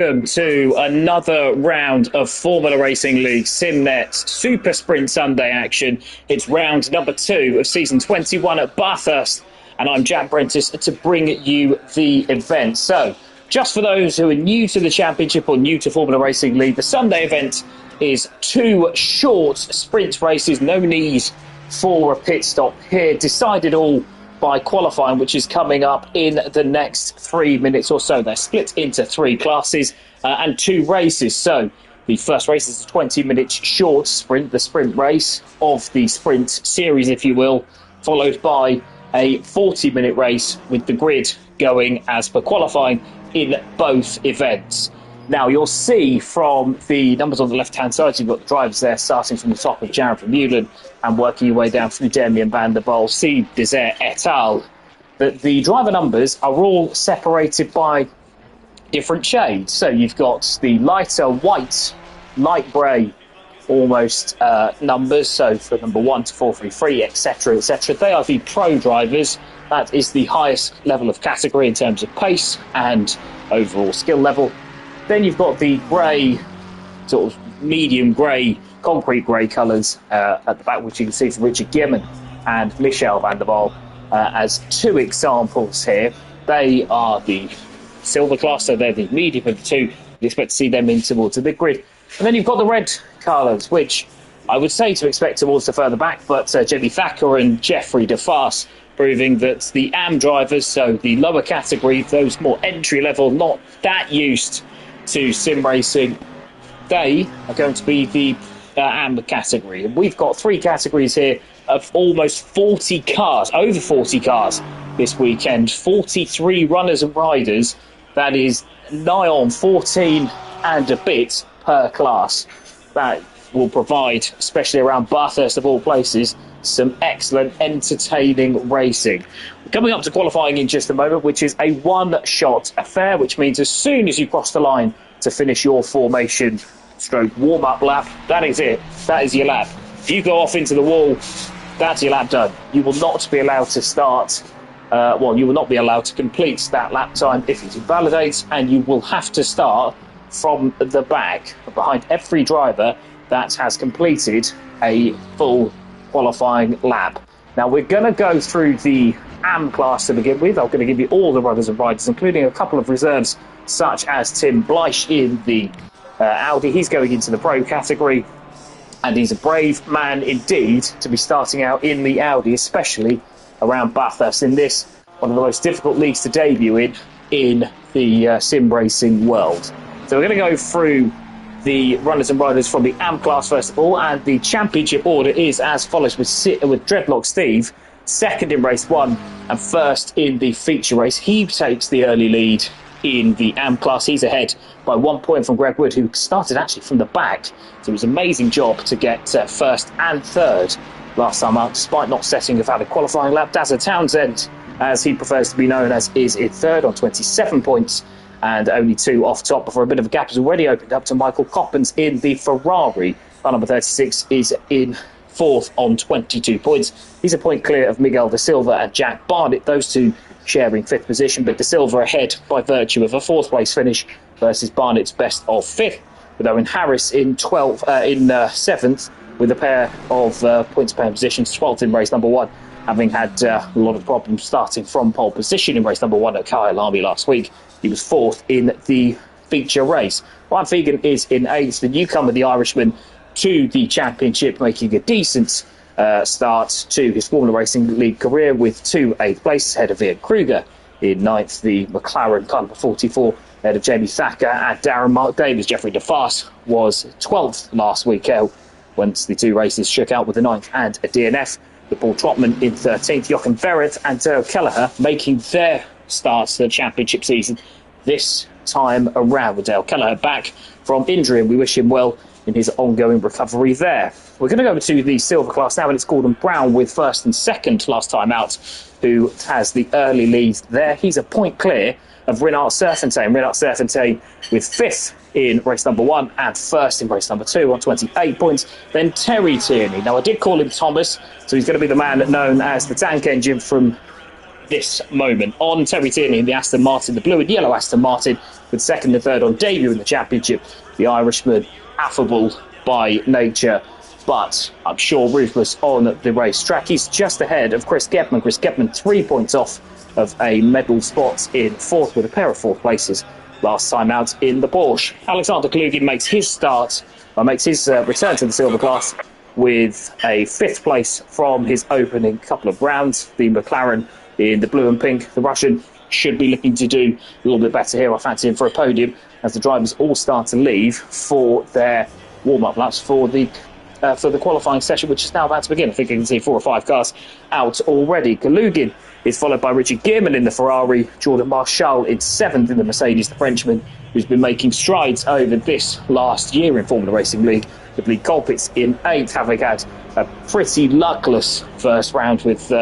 Welcome to another round of Formula Racing League Simnet Super Sprint Sunday action. It's round number 2 of season 21 at Bathurst, and I'm Jack Brentis to bring you the event. So, just for those who are new to the championship or new to Formula Racing League, the Sunday event is 2 short sprint races, no need for a pit stop here, decided all by qualifying, which is coming up in the next 3 minutes or so. They're split into 3 classes and 2 races. So the first race is a 20-minute short sprint, the sprint race of the sprint series, if you will, followed by a 40-minute race with the grid going as per qualifying in both events. Now, you'll see from the numbers on the left-hand side, you've got the drivers there starting from the top of Jared Vermeulen and working your way down through Damien van der Bol, C. Desert et al. That the driver numbers are all separated by different shades. So you've got the lighter white, light grey, almost numbers. So for number 1 to 433, etc., etc. They are the pro drivers. That is the highest level of category in terms of pace and overall skill level. Then you've got the grey, sort of medium grey, concrete grey colours at the back, which you can see from Richard Gierman and Michel van der Bol as 2 examples here. They are the silver class, so they're the medium of the 2. You expect to see them in towards the big grid. And then you've got the red colours, which I would say to expect towards the further back, but Jamie Thacker and Jeffrey DeFaas proving that the AM drivers, so the lower category, those more entry level, not that used to sim racing, they are going to be the AM category. And we've got 3 categories here of almost 40 cars, over 40 cars this weekend, 43 runners and riders. That is nigh on 14 and a bit per class. That will provide, especially around Bathurst of all places, some excellent entertaining racing. We're coming up to qualifying in just a moment, which is a one-shot affair, which means as soon as you cross the line to finish your formation stroke warm-up lap, that is it. That is your lap. If you go off into the wall, that's your lap done. You will not be allowed to start, you will not be allowed to complete that lap time if it invalidates, and you will have to start from the back, behind every driver that has completed a full qualifying lap. Now, we're going to go through the AM class to begin with. I'm going to give you all the runners and riders, including a couple of reserves, such as Tim Bleich in the Audi. He's going into the pro category, and he's a brave man indeed to be starting out in the Audi, especially around Bathurst, in this, one of the most difficult leagues to debut in the sim racing world. So we're going to go through the runners and riders from the AM class first of all, and the championship order is as follows, with Dreadlock Steve second in race 1 and first in the feature race. He takes the early lead in the AM class. He's ahead by 1 point from Greg Wood, who started actually from the back. So it was an amazing job to get first and third last time out, despite not setting a valid qualifying lap. Dazza Townsend, as he prefers to be known as, is in third on 27 points, and only 2 off top before a bit of a gap has already opened up to Michael Coppens in the Ferrari. Car number 36 is in 4th on 22 points. He's a point clear of Miguel Da Silva and Jack Barnett, those 2 sharing 5th position, but Da Silva ahead by virtue of a 4th place finish versus Barnett's best of 5th, with Owen Harris in 7th with a pair of points per positions, 12th in race number 1, having had a lot of problems starting from pole position in race number 1 at Kyle Army last week. He was 4th in the feature race. Ryan Fegan is in 8th, the newcomer, the Irishman, to the championship, making a decent start to his Formula Racing League career with 2 8th places ahead of Ian Kruger in 9th, the McLaren car number 44 ahead of Jamie Thacker and Darren Mark Davis. Jeffrey DeFaas was 12th last weekend once the 2 races shook out with a 9th and a DNF. The Paul Trotman in 13th, Jochen Verrett and Dale Kelleher making their starts to the championship season this time around, with Dale Kelleher back from injury, and we wish him well in his ongoing recovery there. We're going to go to the silver class now, and it's Gordon Brown with first and second last time out, who has the early lead there. He's a point clear of Renard Serfontein. Renard Serfontein with 5th in race number 1 and first in race number 2 on 28 points. Then Terry Tierney. Now, I did call him Thomas, so he's going to be the man known as the tank engine from this moment. On Terry Tierney in the Aston Martin, the blue and yellow Aston Martin, with second and third on debut in the championship. The Irishman, affable by nature, but I'm sure ruthless on the racetrack. He's just ahead of Chris Gebman. Chris Gebman 3 points off of a medal spot in fourth, with a pair of fourth places last time out in the Porsche. Alexander Kalugin makes his return to the silver class with a fifth place from his opening couple of rounds. The McLaren in the blue and pink, the Russian, should be looking to do a little bit better here. I fancy him for a podium as the drivers all start to leave for their warm-up laps for the qualifying session, which is now about to begin. I think you can see 4 or 5 cars out already. Kalugin is followed by Richard Gearman in the Ferrari, Jordan Marshall in 7th in the Mercedes, the Frenchman, who's been making strides over this last year in Formula Racing League. With Lee Colpitts in 8th, having had a pretty luckless first round with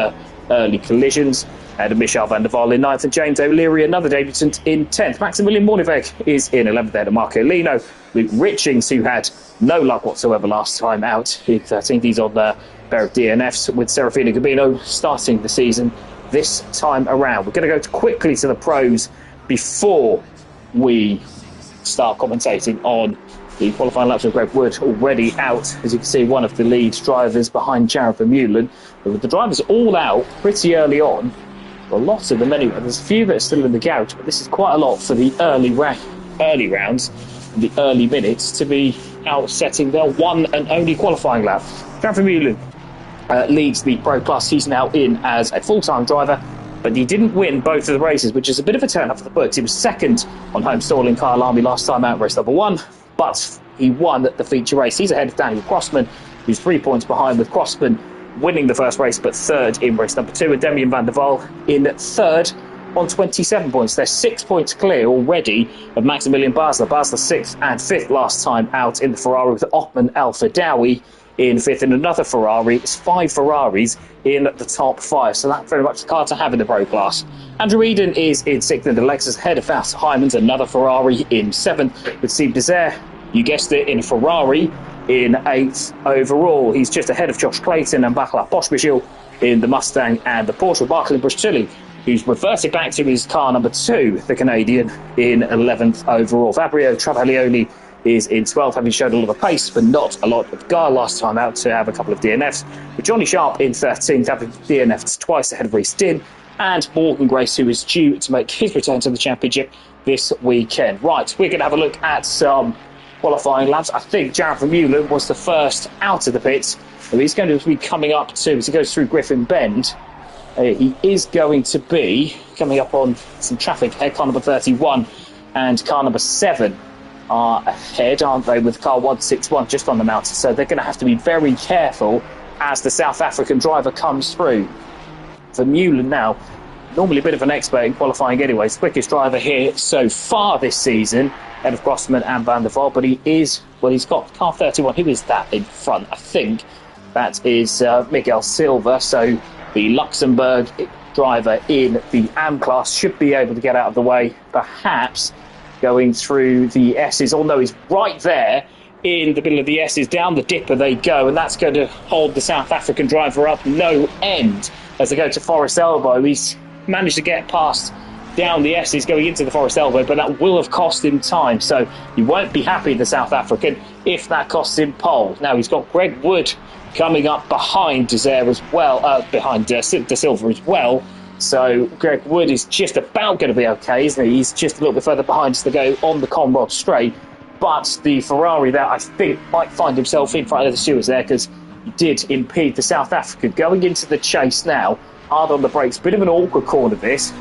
early collisions. And Michel van der Waal in 9th, and James O'Leary, another debutant, in 10th. Maximilian Moorneweg is in 11th there to Marco Lino. Luke Richings, who had no luck whatsoever last time out, in 13th. He's on the pair of DNFs, with Serafino Gabino starting the season this time around. We're going to go quickly to the pros before we start commentating on the qualifying laps of Greg Wood, already out. As you can see, one of the lead drivers behind Jared Vermeulen. But with the drivers all out pretty early on, a lot of them anyway. There's a few that are still in the garage, but this is quite a lot for the early rounds, the early minutes, to be out setting their one and only qualifying lap. Jared Vermeulen leads the Pro Plus. He's now in as a full-time driver, but he didn't win both of the races, which is a bit of a turn up for the books. He was second on home stall in Kyle Army last time out, race number 1, but he won the feature race. He's ahead of Daniel Crossman, who's 3 points behind, with Crossman winning the first race, but third in race number 2, and Demian van der Waal in third on 27 points. They're 6 points clear already of Maximilian Basler. Basler 6th and 5th last time out in the Ferrari, with Othman El Fadawi in 5th in another Ferrari. It's 5 Ferraris in the top 5, so that's very much the car to have in the Pro Class. Andrew Eden is in 6th in the Lexus, ahead of Fast Hyman's, another Ferrari, in 7th, with Steve Desert, you guessed it, in a Ferrari, in 8th overall. He's just ahead of Josh Clayton and Bakla Poshbishil in the Mustang and the Porsche. Barclay Brustilli, who's reverted back to his car number 2, the Canadian, in 11th overall. Fabio Travaglioli is in 12th, having shown a lot of pace but not a lot of guile last time out, to have a couple of DNFs. With Johnny Sharp in 13th, having DNF'd twice, ahead of Reece Dinn, and Morgan Grace, who is due to make his return to the championship this weekend. Right, we're going to have a look at some qualifying laps. I think Jared Vermeulen was the first out of the pits. So he's going to be coming up to, as he goes through Griffin Bend, he is going to be coming up on some traffic ahead. Car number 31 and car number 7 are ahead, aren't they, with car 161 just on the mountain. So they're going to have to be very careful as the South African driver comes through. Vermeulen now, normally a bit of an expert in qualifying anyways, quickest driver here so far this season, ahead of Grossman and Van der Waal, but he's got car 31. Who is that in front? I think that is Miguel Silva. So the Luxembourg driver in the AM class should be able to get out of the way, perhaps going through the S's, although he's right there in the middle of the S's. Down the dipper they go, and that's going to hold the South African driver up no end as they go to Forest Elbow. He's managed to get past down the S's going into the Forest Elbow, but that will have cost him time, so you won't be happy, the South African, if that costs him pole. Now he's got Greg Wood coming up behind Desert as well, behind De Silva as well, so Greg Wood is just about going to be okay, isn't he? He's just a little bit further behind as they go on the Conrod straight, but the Ferrari there, I think, might find himself in front of the Stewards there, because he did impede the South African. Going into the chase now, hard on the brakes, bit of an awkward corner this.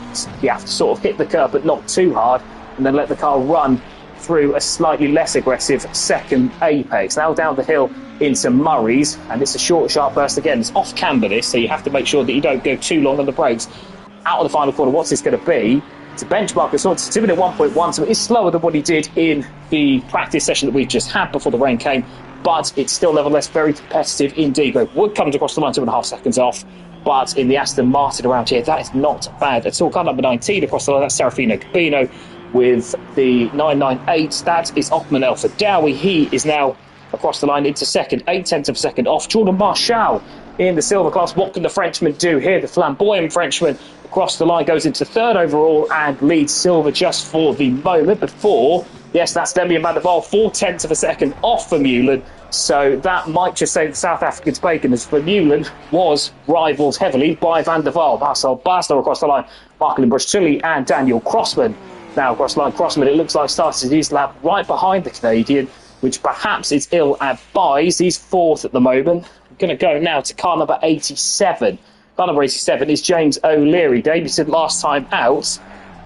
You have to sort of hit the curb but not too hard, and then let the car run through a slightly less aggressive second apex. Now down the hill into Murray's, and it's a short, sharp burst again. It's off camber this, so you have to make sure that you don't go too long on the brakes. Out of the final corner, what's this going to be? It's a benchmark of sorts. It's 2 minute 1.1, so it's slower than what he did in the practice session that we've just had before the rain came, but it's still nevertheless very competitive indeed. Wood comes across the line 2.5 seconds off, but in the Aston Martin around here, that is not bad at all. Car number 19 across the line, that's Serafino Gabino with the 998. That is Othman El Fadawi. He is now across the line into second, 0.8 of a second off. Jordan Marshall in the silver class. What can the Frenchman do here? The flamboyant Frenchman across the line goes into third overall and leads silver just for the moment before, yes, that's Demian van der Waal, 0.4 of a second off Vermeulen. So that might just save the South Africans bacon, as Vermeulen was rivalled heavily by van der Waal. Marcel Basler across the line, Marcelin Bruschilli and Daniel Crossman. Now across the line, Crossman, it looks like, started his lap right behind the Canadian, which perhaps is ill-advised. He's fourth at the moment. I'm going to go now to car number 87. Car number 87 is James O'Leary. Debuted last time out.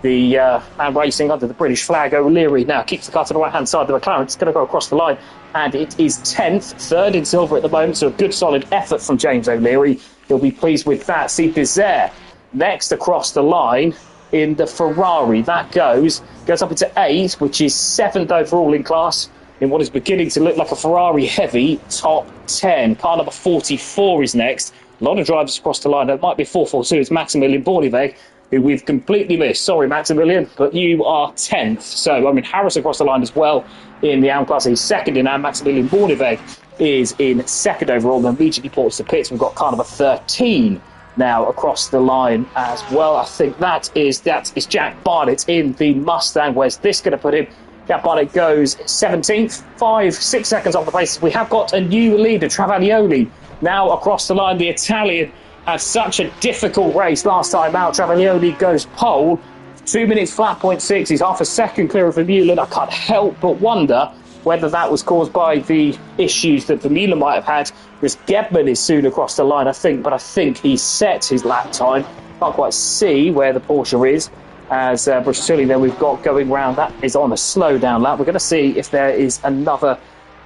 The man racing under the British flag, O'Leary, now keeps the car to the right-hand side of the McLaren. It's going to go across the line, and it is 10th, third in silver at the moment, so a good solid effort from James O'Leary. He'll be pleased with that. See Bizet next across the line in the Ferrari. That goes up into 8th, which is 7th overall in class, in what is beginning to look like a Ferrari heavy top 10. Car number 44 is next. A lot of drivers across the line. It might be 442. It's Maximilian Borneweg, who we've completely missed. Sorry, Maximilian, but you are 10th. So, I mean, Harris across the line as well in the AM class. He's second in AM. Maximilian Borneweg is in second overall. Then immediately ports to pits. We've got car number 13 now across the line as well. I think that is Jack Barnett in the Mustang. Where's this going to put him? Jack Barnett goes 17th, 5-6 seconds off the pace. We have got a new leader, Travaglioli, now across the line. The Italian had such a difficult race last time out. Travaglioli goes pole, 2 minutes flat 0.6. He's half a second clear of Vermeulen. I can't help but wonder whether that was caused by the issues that Vermeulen might have had, because Gebman is soon across the line, I think he's set his lap time. Can't quite see where the Porsche is, as Bruschilli then we've got going round. That is on a slow down lap. We're going to see if there is another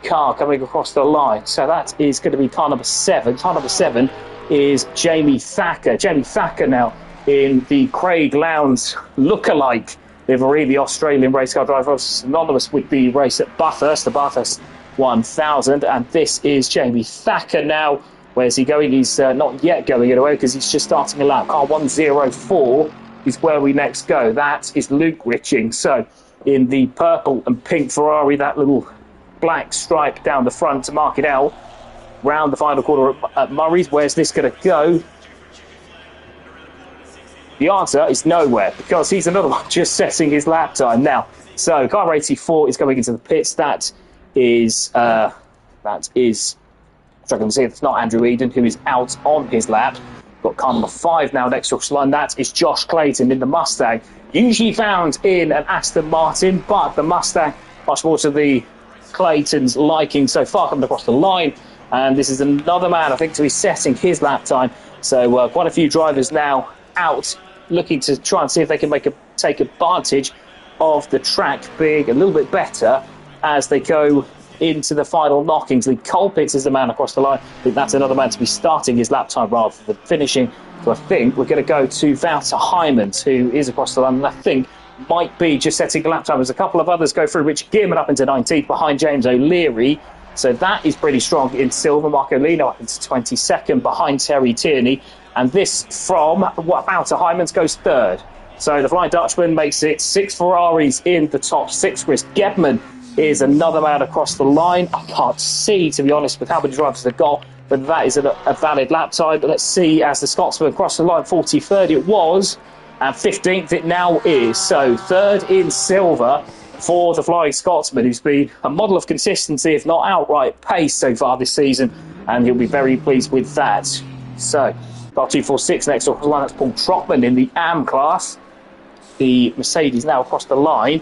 car coming across the line. So that is going to be car number 7. Car number 7 is Jamie Thacker. Jamie Thacker now in the Craig Lowndes lookalike livery. The Australian race car driver was synonymous with the race at Bathurst, the Bathurst 1000. And this is Jamie Thacker now. Where's he going? He's not yet going anywhere because he's just starting a lap. Car 104 is where we next go. That is Luke Riching. So in the purple and pink Ferrari, that little black stripe down the front to mark it out. Round the final corner at Murray's. Where's this going to go? The answer is nowhere, because he's another one just setting his lap time now. So car 84 is going into the pits. That is struggling to see if it's not Andrew Eden, who is out on his lap. Got car number 5 now next to the line. That is Josh Clayton in the Mustang, usually found in an Aston Martin, but the Mustang much more to the Clayton's liking so far, coming across the line. And this is another man, I think, to be setting his lap time. So quite a few drivers now out, looking to try and see if they can take advantage of the track being a little bit better as they go into the final knockings. Lee Colpitts is the man across the line. I think that's another man to be starting his lap time rather than finishing. So I think we're going to go to Wouter Heijmans, who is across the line, and I think might be just setting a lap time as a couple of others go through. Richard Gearman up into 19th behind James O'Leary. So that is pretty strong in silver. Marco Lino up into 22nd behind Terry Tierney. And this from Wouter Heijmans goes 3rd. So the Flying Dutchman makes it 6 Ferraris in the top 6. Chris Gebman is another man across the line. I can't see, to be honest, with how many drivers they've got, whether that is a valid lap time. But let's see as the Scotsman across the line. 43rd it was, and 15th it now is. So 3rd in silver for the Flying Scotsman, who's been a model of consistency, if not outright pace so far this season, and he'll be very pleased with that. So car 246 next off the line. That's Paul Trotman in the AM class. The Mercedes now across the line.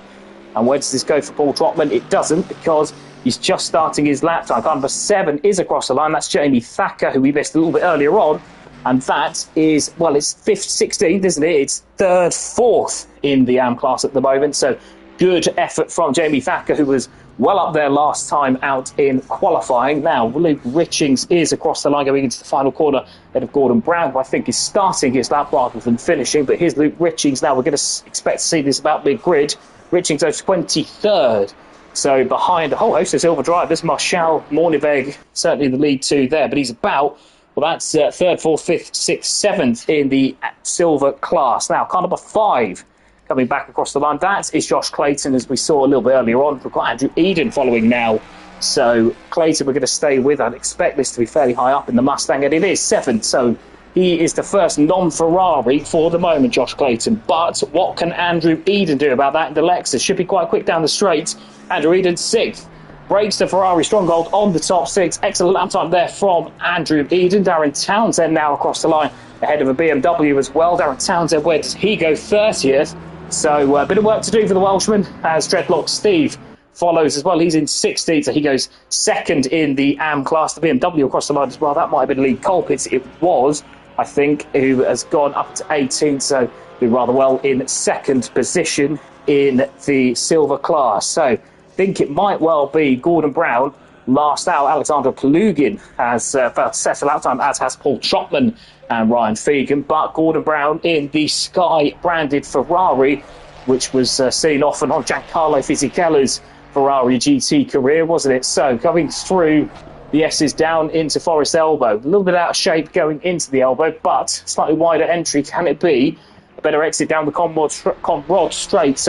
And where does this go for Paul Trotman? It doesn't, because he's just starting his lap time. Car number 7 is across the line. That's Jamie Thacker, who we missed a little bit earlier on. And that is, well, it's 5th, 16th, isn't it? It's 3rd, 4th in the AM class at the moment. So good effort from Jamie Thacker, who was well up there last time out in qualifying. Now, Luke Richings is across the line going into the final corner ahead of Gordon Brown, who I think is starting his lap rather than finishing. But here's Luke Richings now. We're going to expect to see this about mid-grid. Richings goes 23rd. So behind a whole host of silver drivers, Marshall Morneveg, certainly the lead 2 there. But he's about, well, that's 3rd, 4th, 5th, 6th, 7th in the silver class. Now, car number 5 coming back across the line. That is Josh Clayton, as we saw a little bit earlier on. We've got Andrew Eden following now So Clayton, we're going to stay with. I'd expect this to be fairly high up in the Mustang, and it is 7th. So he is the first non-Ferrari for the moment, Josh Clayton. But what can Andrew Eden do about that in the Lexus? Should be quite quick down the straight. Andrew Eden 6th. Breaks the Ferrari Stronghold on the top 6. Excellent lap time there from Andrew Eden. Darren Townsend now across the line ahead of a BMW as well. Darren Townsend, where does he go? 30th. So a bit of work to do for the Welshman as Dreadlock Steve follows as well. He's in 16th, so he goes second in the AM class. The BMW across the line as well. That might have been Lee Colpitts. It was, I think, who has gone up to 18th, so doing rather well in second position in the silver class. So think it might well be Gordon Brown last out. Alexander Kalugin has failed to settle out time, as has Paul Trotman and Ryan Fegan. But Gordon Brown in the Sky-branded Ferrari, which was seen often on Giancarlo Fisichella's Ferrari GT career, wasn't it? So coming through the S's down into Forest Elbow. A little bit out of shape going into the elbow, but slightly wider entry. Can it be a better exit down the Conrod Straight,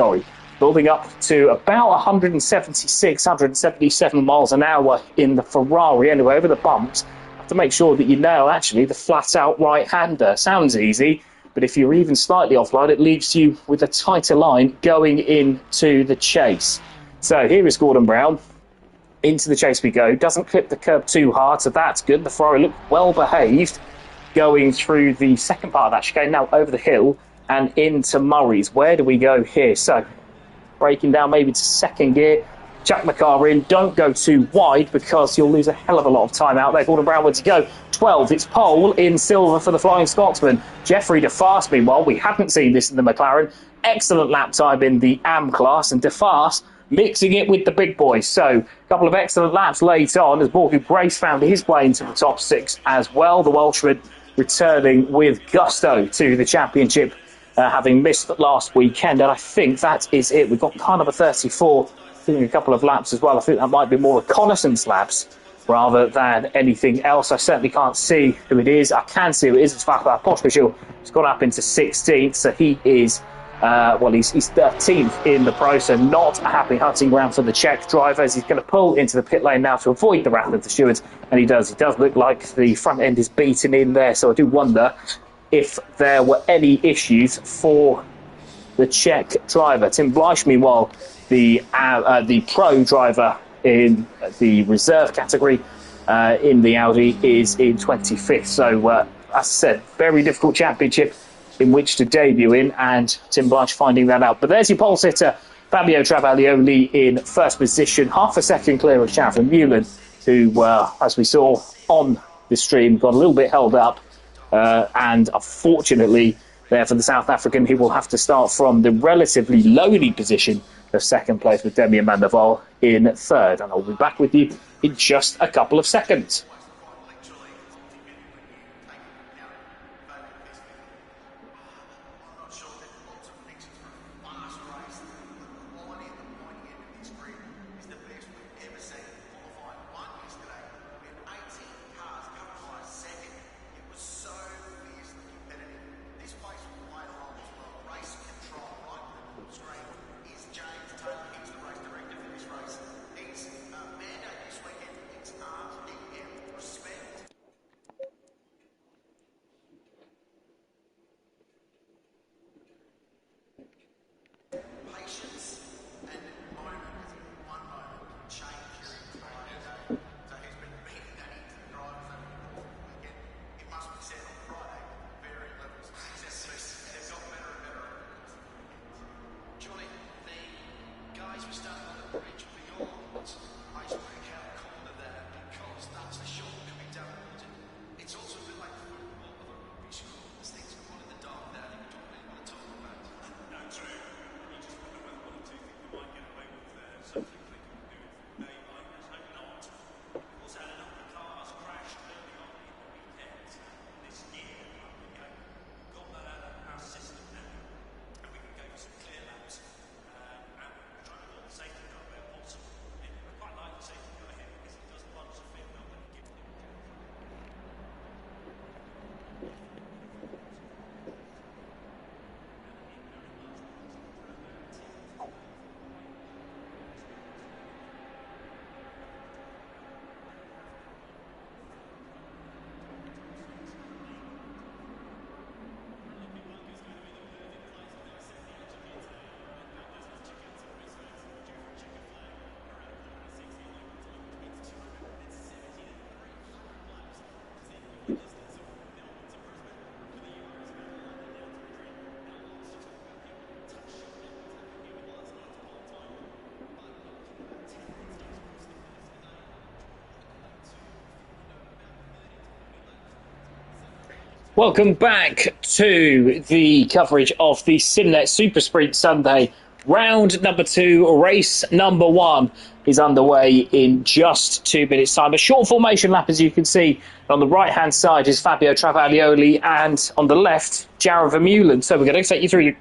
building up to about 176, 177 miles an hour in the Ferrari. Anyway, over the bumps, have to make sure that you nail, actually, the flat-out right-hander. Sounds easy, but if you're even slightly offline, it leaves you with a tighter line going into the chase. So here is Gordon Brown. Into the chase we go. Doesn't clip the curb too hard, so that's good. The Ferrari looked well-behaved going through the second part of that chicane, now over the hill and into Murray's. Where do we go here? So breaking down maybe to second gear. Chuck the car in. Don't go too wide because you'll lose a hell of a lot of time out there. Gordon Brown, where to go? 12th. It's pole in silver for the Flying Scotsman. Jeffrey DeFast, meanwhile, we haven't seen this in the McLaren. Excellent lap time in the AM class, and DeFast mixing it with the big boys. So a couple of excellent laps late on as Morgan Grace found his way into the top 6 as well. The Welshman returning with gusto to the championship, having missed last weekend. And I think that is it. We've got kind of a 34, doing a couple of laps as well. I think that might be more reconnaissance laps rather than anything else. I certainly can't see who it is. I can see who it is. It's Vaclav Pospisil. He's gone up into 16th, so he is he's 13th in the pro, so not a happy hunting ground for the Czech driver, as he's going to pull into the pit lane now to avoid the wrath of the stewards, and he does look like the front end is beaten in there. So I do wonder if there were any issues for the Czech driver. Tim Bleich, meanwhile, the pro driver in the reserve category in the Audi, is in 25th. So as I said, very difficult championship in which to debut in, and Tim Bleich finding that out. But there's your pole sitter, Fabio Travaglioli, in first position, half a second clear of Shavon Mullen, who, as we saw on the stream, got a little bit held up, and unfortunately there for the South African, he will have to start from the relatively lowly position of second place, with Demian Mandeval in third. And I'll be back with you in just a couple of seconds. Welcome back to the coverage of the Simnet Super Sprint Sunday. Round number 2, race number 1 is underway in just 2 minutes' time. A short formation lap, as you can see. On the right-hand side is Fabio Travaglioli, and on the left, Jared Vermeulen. So we're going to take you through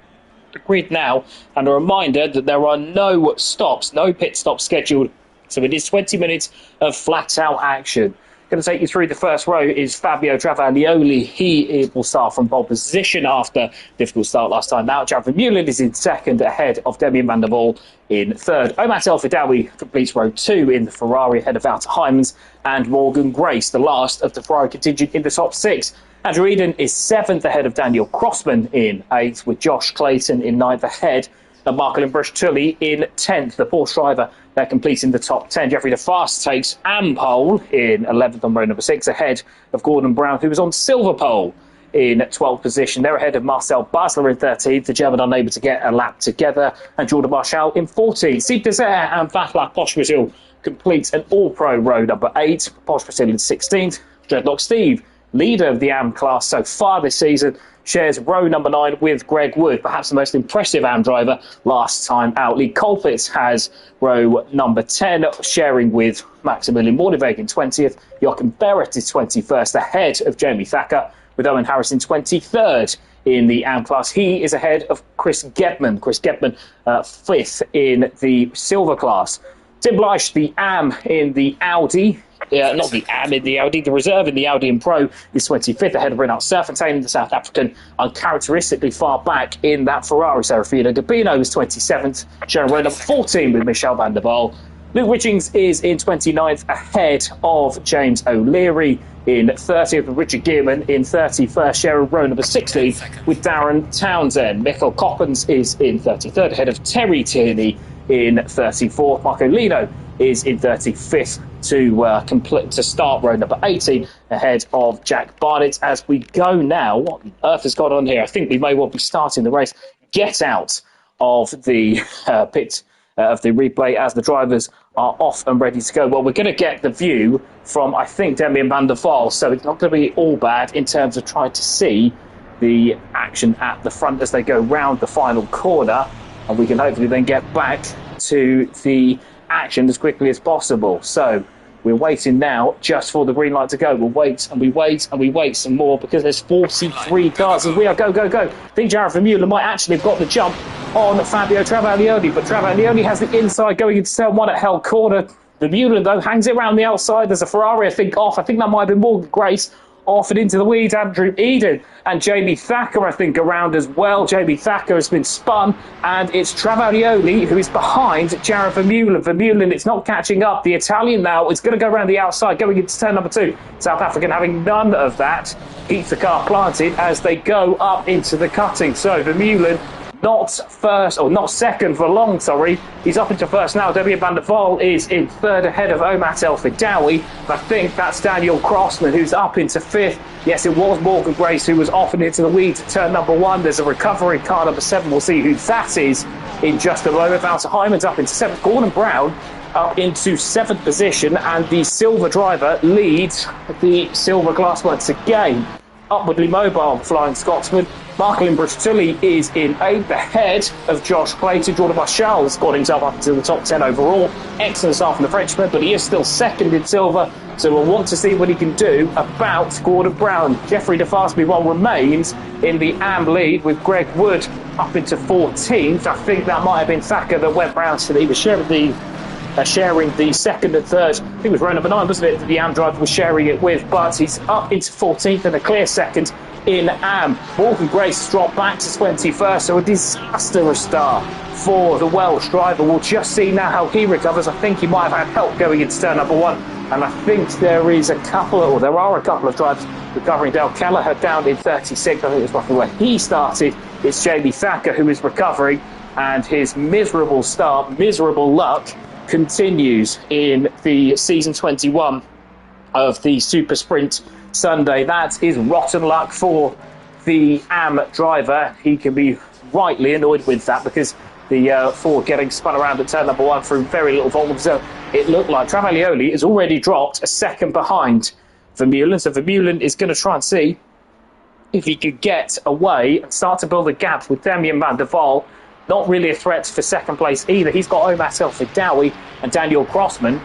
the grid now, and a reminder that there are no stops, no pit stops scheduled. So it is 20 minutes of flat-out action. Going to take you through the first row is Fabio Travaglioli. He will start from pole position after difficult start last time out. Jared Vermeulen is in second, ahead of Demian van der Waal in third. Omat El Fidawi completes row 2 in the Ferrari, ahead of Wouter Heijmans and Morgan Grace, the last of the Ferrari contingent in the top 6. Andrew Eden is 7th, ahead of Daniel Crossman in 8th, with Josh Clayton in 9th, ahead of Marco Tully in 10th. The Porsche driver that completes in the top 10. Jeffrey De Fast takes pole in 11th on row number 6, ahead of Gordon Brown, who was on silver pole in 12th position. They're ahead of Marcel Basler in 13th, the German unable to get a lap together, and Jordan Marshall in 14th. Steve Desert and Vatla Posh-Brazil completes an all-pro row number 8. Posh-Brazil in 16th. Dreadlock Steve, leader of the AM class so far this season, shares row number 9 with Greg Wood, perhaps the most impressive AM driver last time out. Lee Colpitts has row number 10, sharing with Maximilian Morneweg in 20th. Joachim Barrett is 21st, ahead of Jamie Thacker, with Owen Harrison 23rd in the AM class. He is ahead of Chris Gebman. Chris Gebman 5th in the silver class. Tim Bleich, the AM in the Audi. Not the AM in the Audi, the reserve in the Audi and Pro is 25th, ahead of Renat Serfontein, the South African, uncharacteristically far back in that Ferrari. Serafino Gabino is 27th, sharing row number 14 with Michel van der Waal. Luke Richings is in 29th, ahead of James O'Leary in 30th, with Richard Gearman in 31st, sharing row number 16 with Darren Townsend. Michael Coppens is in 33rd, ahead of Terry Tierney in 34th. Marco Lino is in 35th to start row number 18, ahead of Jack Barnett. As we go now, what on earth has gone on here? I think we may well be starting the race. Get out of the pit of the replay as the drivers are off and ready to go. Well, we're going to get the view from, I think, Demian van der Waal, so it's not going to be all bad in terms of trying to see the action at the front as they go round the final corner, and we can hopefully then get back to the action as quickly as possible. So we're waiting now just for the green light to go. We'll wait and we wait and we wait some more because there's 43 cars as we are go. I think Jared Vermeulen might actually have got the jump on Fabio Travaglioli, but Travaglioli has the inside going into turn 1 at Hell Corner. Vermeulen, though, hangs it around the outside. There's a Ferrari, I think, off. I think that might have been Morgan Grace off and into the weeds. Andrew Eden and Jamie Thacker, I think, around as well. Jamie Thacker has been spun, and it's Travaglioli who is behind Jared Vermeulen. Vermeulen, it's not catching up. The Italian now is going to go around the outside, going into turn number 2. South African having none of that. Keeps the car planted as they go up into the cutting. So Vermeulen not second for long, sorry. He's up into first now. Demian van der Waal is in third, ahead of Omat El Fidawi. I think that's Daniel Crossman who's up into 5th. Yes, it was Morgan Grace who was off and into the weeds at turn number 1. There's a recovery car number 7. We'll see who that is in just a moment. Wouter Heijmans up into 7th. Gordon Brown up into 7th position, and the silver driver leads the silver class once again. Upwardly mobile Flying Scotsman Marco Tully is in 8th, ahead of Josh Clayton. Jordan Marshall has got himself up to the top 10 overall. Excellent start from the Frenchman, but he is still second in silver, so we'll want to see what he can do about Gordon Brown. Jeffrey De Fast remains in the AM lead with Greg Wood up into 14th. I think that might have been Thacker that went round, so he was sharing the second and third. I think it was row number 9, wasn't it, that the AM driver was sharing it with, but he's up into 14th and a clear second in AM. Morgan Grace dropped back to 21st, so a disastrous start for the Welsh driver. We'll just see now how he recovers. I think he might have had help going into turn number 1, and I think there are a couple of drivers recovering. Dale Kelleher down in 36th. I think it's roughly where he started. It's Jamie Thacker who is recovering, and his miserable start, miserable luck, continues in the season 21 of the Super Sprint Sunday. That is rotten luck for the AM driver. He can be rightly annoyed with that because the Ford getting spun around at turn number 1 through very little volume. So it looked like Travaglioli has already dropped a second behind Vermeulen. So Vermeulen is going to try and see if he could get away and start to build a gap with Damien van der Waal, not really a threat for second place either. He's got Omat El-Fidawi and Daniel Grossman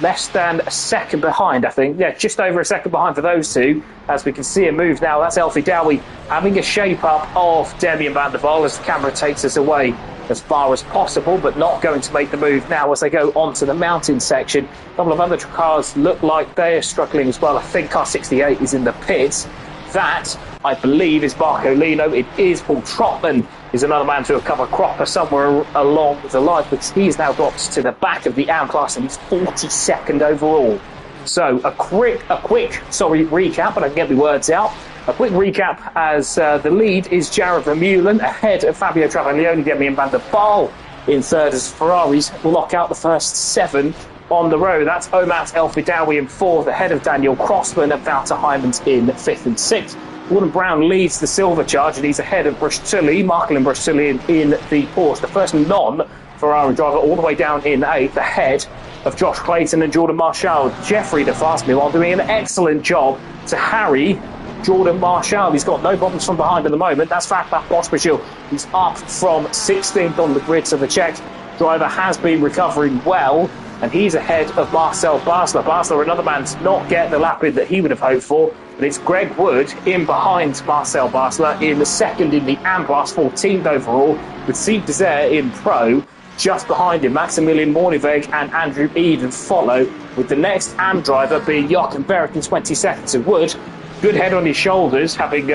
less than a second behind, I think. Yeah, just over a second behind for those two. As we can see a move now, that's El-Fidawi having a shape-up of Damien van der Waal as the camera takes us away as far as possible, but not going to make the move now as they go onto the mountain section. A couple of other cars look like they're struggling as well. I think car 68 is in the pits. That, I believe, is Barcolino. It is Paul Trotman, is another man to have come a cropper somewhere along the line, because he's now got to the back of the AM class and he's 42nd overall. So a quick recap, but I can get the words out. A quick recap as the lead is Jared Vermeulen ahead of Fabio Travaglioni, Damien van der Waal in third as Ferraris will lock out the first 7 on the road. That's Omat El-Fidawi in fourth ahead of Daniel Crossman and Wouter Heijmans in 5th and 6th. Gordon Brown leads the silver charge and he's ahead of Brustulli, Marcelin Brustulli in the Porsche, the first non-Ferrari driver all the way down in 8th, ahead of Josh Clayton and Jordan Marshall. Jeffrey DeFast, meanwhile, doing an excellent job to harry Jordan Marshall. He's got no problems from behind at the moment. That's Fatma Pospisil. He's up from 16th on the grid, so the Czech driver has been recovering well, and he's ahead of Marcel Basler. Basler, another man to not get the lap in that he would have hoped for, but it's Greg Wood in behind Marcel Basler in the second in the AM class, 14th overall, with Steve Desert in pro. Just behind him, Maximilian Morniveg and Andrew Eden follow, with the next AM driver being Jochen Berrick in 22nd. So Wood, good head on his shoulders, having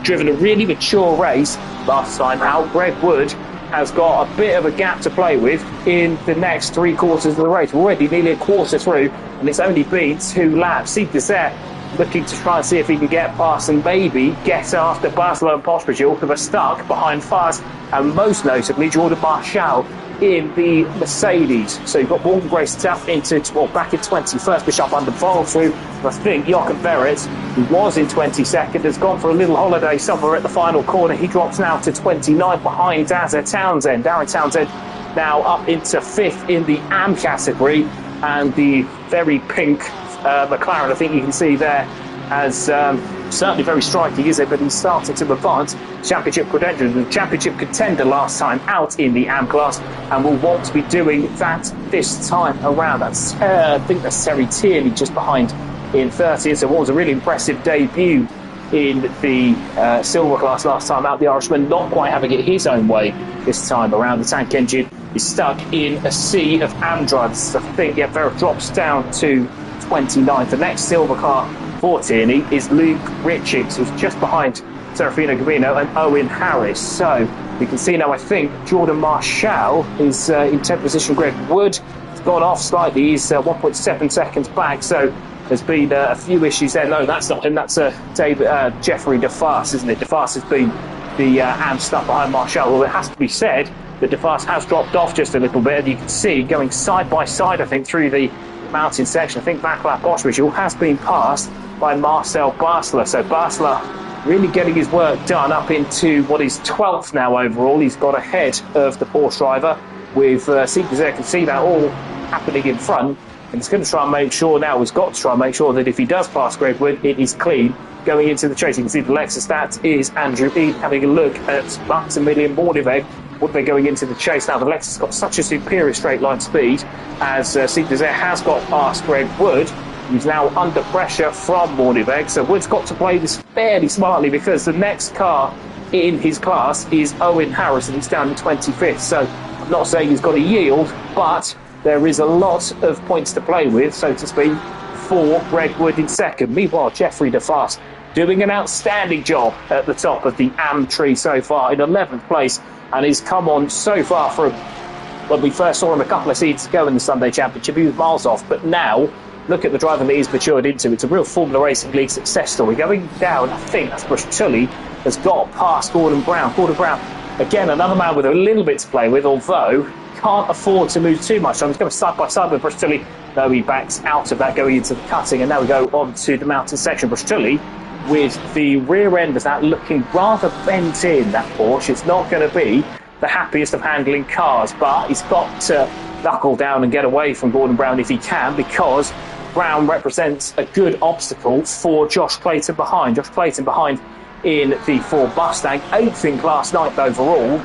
driven a really mature race last time out. Greg Wood has got a bit of a gap to play with in the next 3 quarters of the race. We're already nearly a quarter through, and it's only been 2 laps. Steve Desert looking to try and see if he can get past and maybe get after Basler and Pospisil, who are stuck behind Faz, and most notably Jordan Marshall in the Mercedes. So you've got Morgan Grace back in 21st, Bishop under Vol through. I think Jochen Berritt, who was in 22nd, has gone for a little holiday somewhere at the final corner. He drops now to 29 behind Darren Townsend now up into 5th in the AM category, and the very pink McLaren, I think you can see there, as certainly very striking, is it? But he's started to advance championship credentials, the championship contender last time out in the AM class, and will want to be doing that this time around. That's I think that's Terry Tierney just behind in 30th. So what was a really impressive debut in the silver class last time out, the Irishman not quite having it his own way this time around. The tank engine is stuck in a sea of AM drivers. I think Vera drops down to 29th. The next silver car for Tierney is Luke Richards, who's just behind Serafino Gabino and Owen Harris. So we can see now, I think Jordan Marshall is in 10th position. Greg Wood has gone off slightly. He's 1.7 seconds back. So there's been a few issues there. No, that's not him. That's Jeffrey DeFast, isn't it? DeFast has been the AM stuff behind Marshall. Well, it has to be said that DeFast has dropped off just a little bit, and you can see going side by side, I think, through the mountain section. I think Vaclav Boschwitz has been passed by Marcel Basler. So Basler really getting his work done up into what is 12th now overall. He's got ahead of the Porsche driver with Steve Desert. Can see that all happening in front, and he's going to try and make sure now, he's got to try and make sure that if he does pass Greg Wood, it is clean going into the chase. You can see the Lexus, that is Andrew Eden having a look at Maximilian Morniveg. What are they going into the chase now? The Lexus has got such a superior straight line speed, as Steve Desert has got past Greg Wood. He's now under pressure from Morniveg. So Wood's got to play this fairly smartly, because the next car in his class is Owen Harris, and he's down in 25th. So I'm not saying he's got to yield, but there is a lot of points to play with, so to speak, for Greg Wood in second. Meanwhile, Jeffrey DeFast doing an outstanding job at the top of the AM tree so far in 11th place, and he's come on so far from when we first saw him a couple of seasons ago in the Sunday Championship. He was miles off, but now look at the driver that he's matured into. It's a real Formula Racing League success story. Going down, I think that's Brustulli has got past Gordon Brown. Gordon Brown, again, another man with a little bit to play with, although can't afford to move too much. So I'm just going side by side with Brustulli. No, he backs out of that going into the cutting, and now we go on to the mountain section. Brustulli with the rear end of that looking rather bent in, that Porsche. It's not going to be the happiest of handling cars, but he's got to knuckle down and get away from Gordon Brown if he can, because Brown represents a good obstacle for Josh Clayton behind. Josh Clayton behind in the Ford Mustang, 8th in class, 9th overall,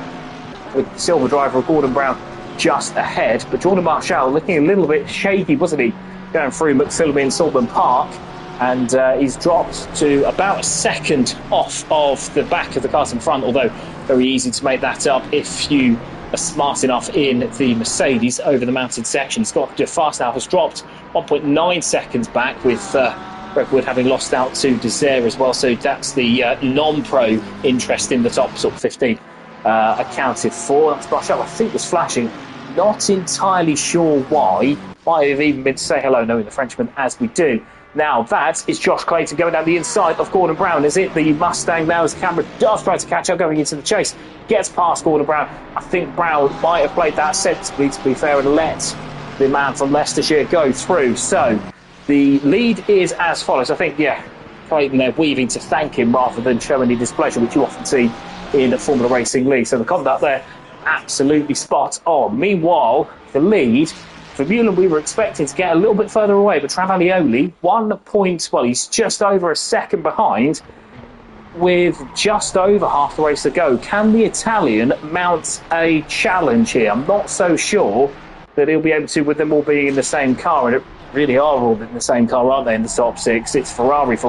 with the silver driver Gordon Brown just ahead. But Jordan Marshall looking a little bit shaky, wasn't he, going through McPhillamy and Saltburn Park, and he's dropped to about a second off of the back of the cars in front, although very easy to make that up if you are smart enough in the Mercedes over the mounted section. Scott Fast now has dropped 1.9 seconds back, with Greg Wood having lost out to Desire as well, so that's the non-pro interest in the top sort of 15 accounted for. That's Marshall, I think, was flashing. Not entirely sure why. Might have even been to say hello, knowing the Frenchman as we do. Now that is Josh Clayton going down the inside of Gordon Brown. Is it the Mustang now as Cameron does try to catch up going into the chase? Gets past Gordon Brown. I think Brown might have played that sensibly, to be fair, and let the man from Leicestershire go through. So the lead is as follows. I think, Clayton there weaving to thank him rather than show any displeasure, which you often see in the Formula Racing League. So the conduct there, absolutely spot on. Meanwhile, the lead for Mullen, we were expecting to get a little bit further away, but Travaglioli, 1 point, well, he's just over a second behind with just over half the race to go. Can the Italian mount a challenge here? I'm not so sure that he'll be able to, with them all being in the same car, and it really are all in the same car, aren't they, in the top 6? It's Ferrari in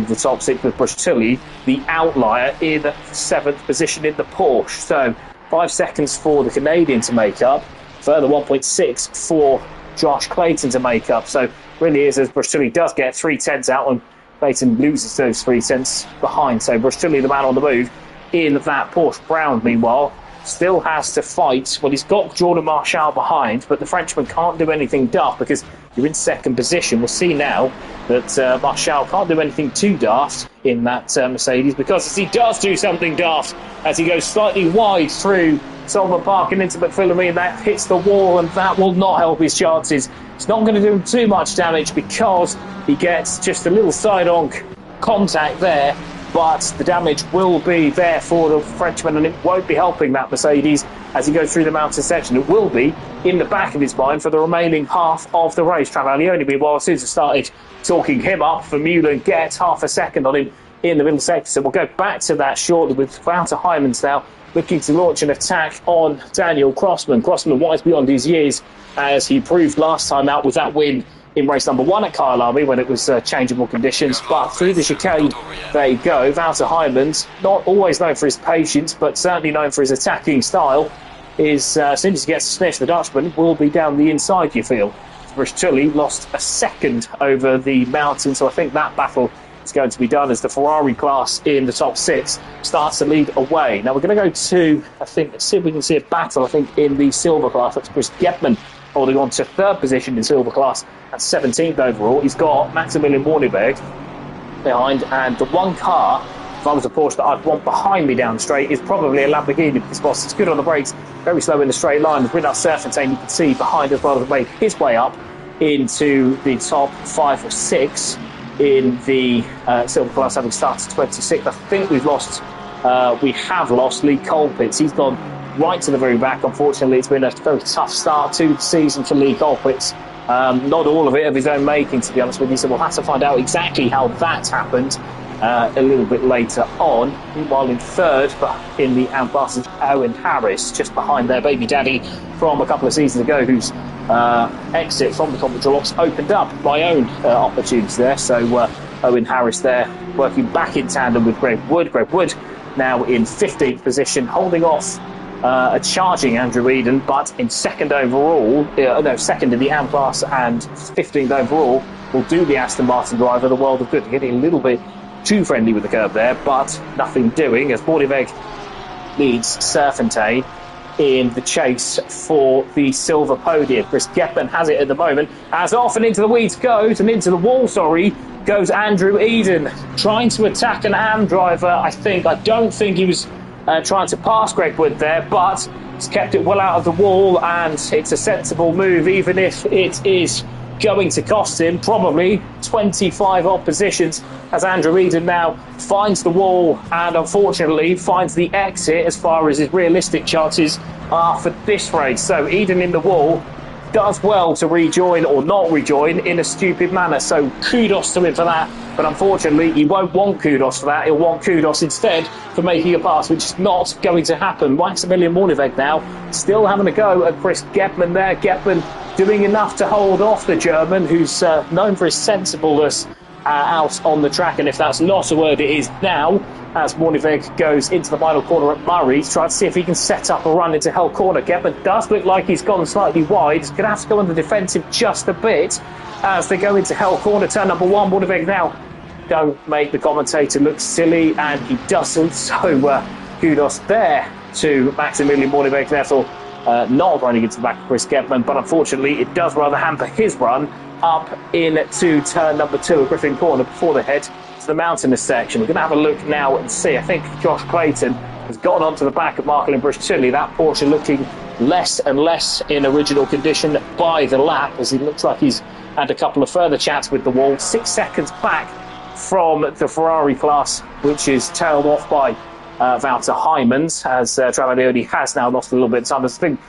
the top 6 with Brustilli, the outlier in 7th position in the Porsche. So 5 seconds for the Canadian to make up, further 1.6 for Josh Clayton to make up. So really is, as Brustilli does get 3/10 out and Clayton loses those 3/10 behind. So Brustilli, the man on the move in that Porsche. Brown, meanwhile, still has to fight. Well, he's got Jordan Marshall behind, but the Frenchman can't do anything daft because you're in second position. We'll see now that Marshall can't do anything too daft in that Mercedes, because he does do something daft as he goes slightly wide through Saltburn Park and into McPhillamy, and that hits the wall, and that will not help his chances. It's not going to do him too much damage because he gets just a little side-on contact there, but the damage will be there for the Frenchman, and it won't be helping that Mercedes as he goes through the mountain section. It will be in the back of his mind for the remaining half of the race. Travaglioli, meanwhile, as soon as I started talking him up for Mullen, gets half a second on him in the middle sector. So we'll go back to that shortly with Wouter Heijmans now looking to launch an attack on Daniel Crossman. Crossman wise beyond his years, as he proved last time out with that win in race number 1 at Kyle Army when it was changeable conditions. But through the chicane, there you go. Wouter Heijmans, not always known for his patience, but certainly known for his attacking style, is as soon as he gets to sniff, the Dutchman will be down the inside, you feel. Brustilli lost a second over the mountain, so I think that battle is going to be done as the Ferrari class in the top 6 starts to lead away. Now we're going to go to, I think, let's see if we can see a battle, I think, in the silver class. That's Chris Gebman holding on to 3rd position in silver class at 17th overall. He's got Maximilian Warneberg behind, and the one car, if I was a Porsche, that I'd want behind me down the straight is probably a Lamborghini, because whilst it's good on the brakes, very slow in the straight line. With Renat Serfontaine, you can see behind as well, to make his way up into the top 5 or 6 in the silver class, having started 26th. I think we have lost Lee Colpitts. He's gone right to the very back. Unfortunately, it's been a very tough start to the season for Lee Colpitts. Not all of it of his own making, to be honest with you, so we'll have to find out exactly how that happened a little bit later on. Meanwhile, in 3rd, but in the outclass, is Owen Harris, just behind their baby daddy from a couple of seasons ago, whose exit from the competition lots opened up my own opportunities there. So Owen Harris there working back in tandem with Greg Wood. Greg Wood now in 15th position, holding off a charging Andrew Eden, but in 2nd overall, second in the AM class and 15th overall, will do the Aston Martin driver the world of good. Getting a little bit too friendly with the curb there, but nothing doing, as Bordeaux leads Serfontaine in the chase for the silver podium. Chris Gebman has it at the moment, as off and into the weeds goes, and into the wall, goes Andrew Eden, trying to attack an AM driver. I don't think he was trying to pass Greg Wood there, but he's kept it well out of the wall, and it's a sensible move, even if it is going to cost him probably 25 odd positions, as Andrew Eden now finds the wall and unfortunately finds the exit as far as his realistic chances are for this race. So Eden in the wall does well to rejoin or not rejoin in a stupid manner, so kudos to him for that. But unfortunately he won't want kudos for that, he'll want kudos instead for making a pass, which is not going to happen. Maximilian Morneveg now still having a go at Chris Gebman there. Gebman doing enough to hold off the German, who's known for his sensibleness out on the track, and if that's not a word, it is now, as Morneveg goes into the final corner at Murray to try to see if he can set up a run into Hell Corner. Gebman does look like he's gone slightly wide. He's going to have to go on the defensive just a bit as they go into Hell Corner, turn number one. Morneveg now, don't make the commentator look silly, and he doesn't, so kudos there to Maximilian Morneveg, therefore not running into the back of Chris Gebman, but unfortunately it does rather hamper his run up into turn number two at Griffin Corner before they head to the mountainous section. We're going to have a look now and see. I think Josh Clayton has gotten onto the back of Marklin Brush-Tilly. That Porsche looking less and less in original condition by the lap, as he looks like he's had a couple of further chats with the wall. 6 seconds back from the Ferrari class, which is tailed off by Wouter Heijmans, as Travaglioni has now lost a little bit of time. I think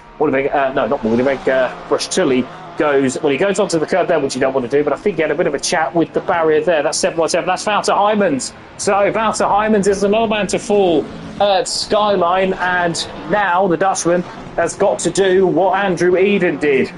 Brush-Tilly goes onto the curb there, which you don't want to do, but I think he had a bit of a chat with the barrier there. That's 7.7, that's Wouter Heijmans. So Wouter Heijmans is another man to fall at Skyline, and now the Dutchman has got to do what Andrew Eden did.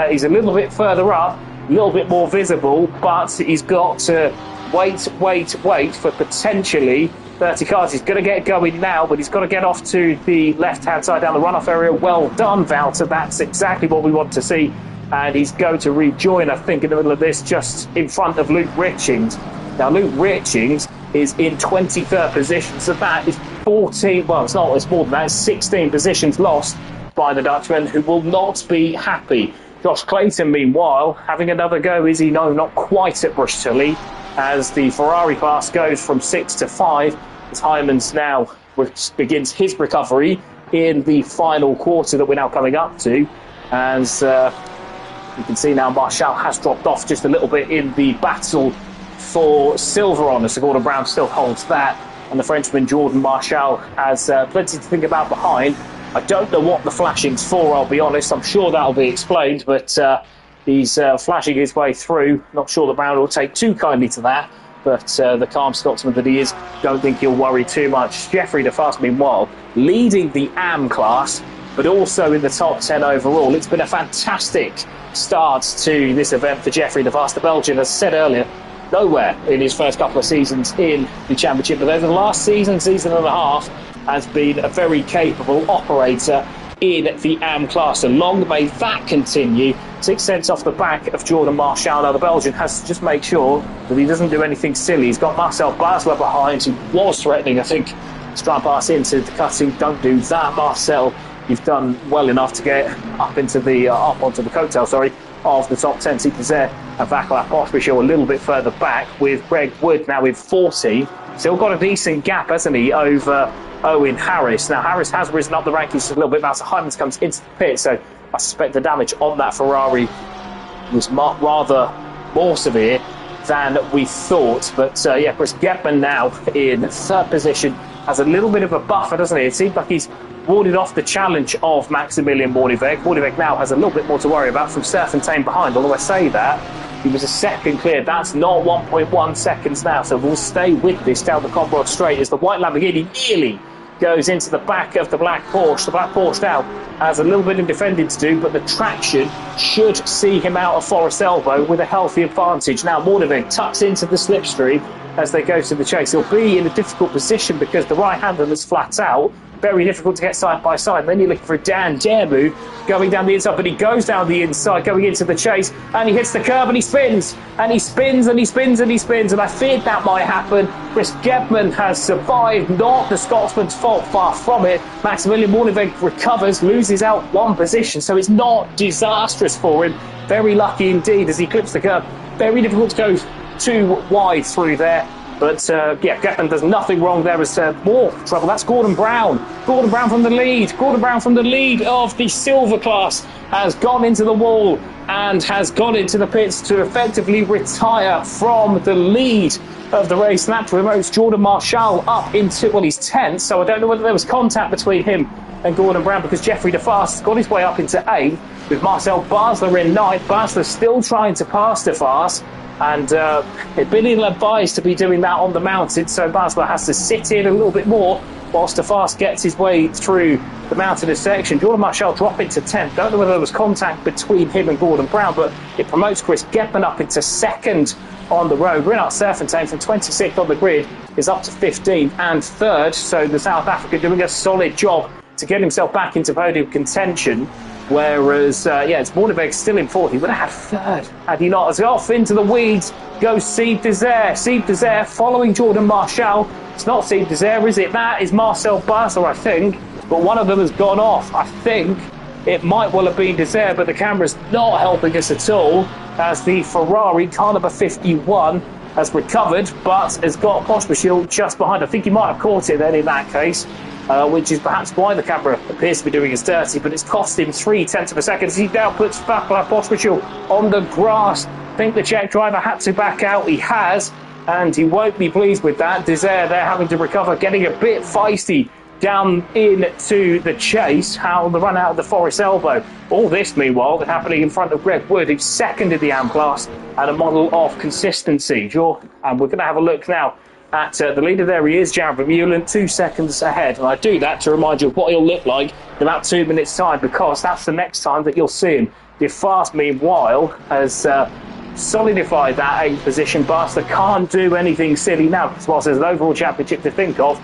He's a little bit further up, a little bit more visible, but he's got to wait for potentially 30 cars. He's going to get going now, but he's got to get off to the left-hand side down the runoff area. Well done, Wouter. That's exactly what we want to see. And he's going to rejoin, I think, in the middle of this, just in front of Luke Richings. Now, Luke Richings is in 23rd position, so that is 14, well, it's more than that, it's 16 positions lost by the Dutchman, who will not be happy. Josh Clayton, meanwhile, having another go, is he? No, not quite at Brush-Tilly, as the Ferrari class goes from 6 to 5, as Heijmans now begins his recovery in the final quarter that we're now coming up to, as you can see now Marshall has dropped off just a little bit in the battle for silver on, as Gordon Brown still holds that, and the Frenchman Jordan Marshall has plenty to think about behind. I don't know what the flashing's for, I'll be honest. I'm sure that'll be explained, but he's flashing his way through. Not sure that Brown will take too kindly to that, but the calm Scotsman that he is, don't think he'll worry too much. Jeffrey DeFast, meanwhile, leading the AM class, but also in the top 10 overall. It's been a fantastic start to this event for Jeffrey DeFast. The Belgian, as I said earlier, nowhere in his first couple of seasons in the championship, but over the last season and a half, has been a very capable operator in the AM class. And long may that continue. 6 cents off the back of Jordan Marshall. Now the Belgian has to just make sure that he doesn't do anything silly. He's got Marcel Basler behind, who was threatening, I think, to try and pass into the cutting. Don't do that, Marcel. You've done well enough to get up into the up onto the coattail, of the top 10 seaters there. And Vaclav Pospisil a little bit further back, with Greg Wood now with 40. Still got a decent gap, hasn't he, over Owen Harris. Now Harris has risen up the rankings a little bit. Wouter Heijmans comes into the pit, so I suspect the damage on that Ferrari was rather more severe than we thought. But Chris Gebman now in third position has a little bit of a buffer, doesn't he? It seems like he's warded off the challenge of Maximilian Morneveg. Morneveg now has a little bit more to worry about from Serfontaine behind, although I say that he was a second clear. That's not 1.1 seconds now, so we'll stay with this down the Comrod Straight as the white Lamborghini nearly goes into the back of the black Porsche. The black Porsche now has a little bit of defending to do, but the traction should see him out of Forest Elbow with a healthy advantage. Now Morneveg tucks into the slipstream as they go to the chase. He'll be in a difficult position because the right-hander that's flat out, very difficult to get side by side. And then you're looking for Dan Dermu going down the inside, but he goes down the inside going into the chase, and he hits the curb and he spins and he spins and he spins and he spins, and I feared that might happen. Chris Gebman has survived, not the Scotsman's fault, far from it. Maximilian Morneveg recovers, loses out one position, so it's not disastrous for him. Very lucky indeed as he clips the curb. Very difficult to go too wide through there, But yeah, Getman does nothing wrong there as more trouble. That's Gordon Brown. Gordon Brown from the lead. Gordon Brown from the lead of the silver class has gone into the wall and has gone into the pits to effectively retire from the lead of the race. And that promotes Jordan Marshall up into, well, he's 10th, so I don't know whether there was contact between him and Gordon Brown, because Jeffrey DeFast has got his way up into 8th with Marcel Basler in 9th. Basler still trying to pass DeFast, and he'd been advised to be doing that on the mountain, so Basler has to sit in a little bit more whilst DeFast gets his way through the mountainous section. Jordan Marshall dropping to 10th. Don't know whether there was contact between him and Gordon Brown, but it promotes Chris Getman up into 2nd on the road. Renat Serfontein from 26th on the grid is up to 15th and 3rd, so the South African doing a solid job to get himself back into podium contention. Whereas, yeah, it's Moorneveg still in 4th. He would have had 3rd had he not. As off into the weeds goes Steve Desert. Steve Desert following Jordan Marshall. It's not Steve Desert, is it? That is Marcel Basler, I think. But one of them has gone off. I think it might well have been Desert, but the camera's not helping us at all, as the Ferrari car number 51 has recovered, but has got Pospashil just behind. I think he might have caught it then in that case. Which is perhaps why the camera appears to be doing us dirty, but it's cost him 3/10 of a second as he now puts Vaclav Pospashil on the grass. I think the Czech driver had to back out. He has, and he won't be pleased with that. Desert there having to recover, getting a bit feisty down into the chase. How the run out of the Forest Elbow. All this, meanwhile, happening in front of Greg Wood, who's second in the AM class, and a model of consistency. And we're going to have a look now at the leader. There he is, Jared Vermeulen, 2 seconds ahead. And I do that to remind you of what he'll look like in about 2 minutes' time, because that's the next time that you'll see him. DeFast, meanwhile, has solidified that 8th position. Basler can't do anything silly now, because whilst there's an overall championship to think of,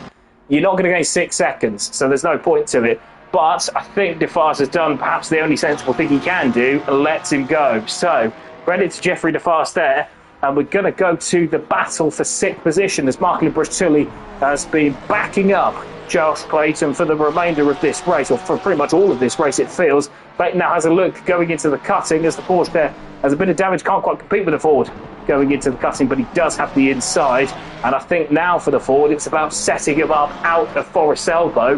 you're not going to gain 6 seconds, so there's no point to it. But I think DeFast has done perhaps the only sensible thing he can do, and lets him go. So, credit to Jeffrey DeFast there. And we're going to go to the battle for 6th position, as Marklin Bruch-Tully has been backing up Josh Clayton for the remainder of this race, or for pretty much all of this race, it feels. Clayton now has a look going into the cutting, as the Porsche there has a bit of damage, can't quite compete with the Ford going into the cutting, but he does have the inside. And I think now for the Ford, it's about setting him up out of Forest Elbow,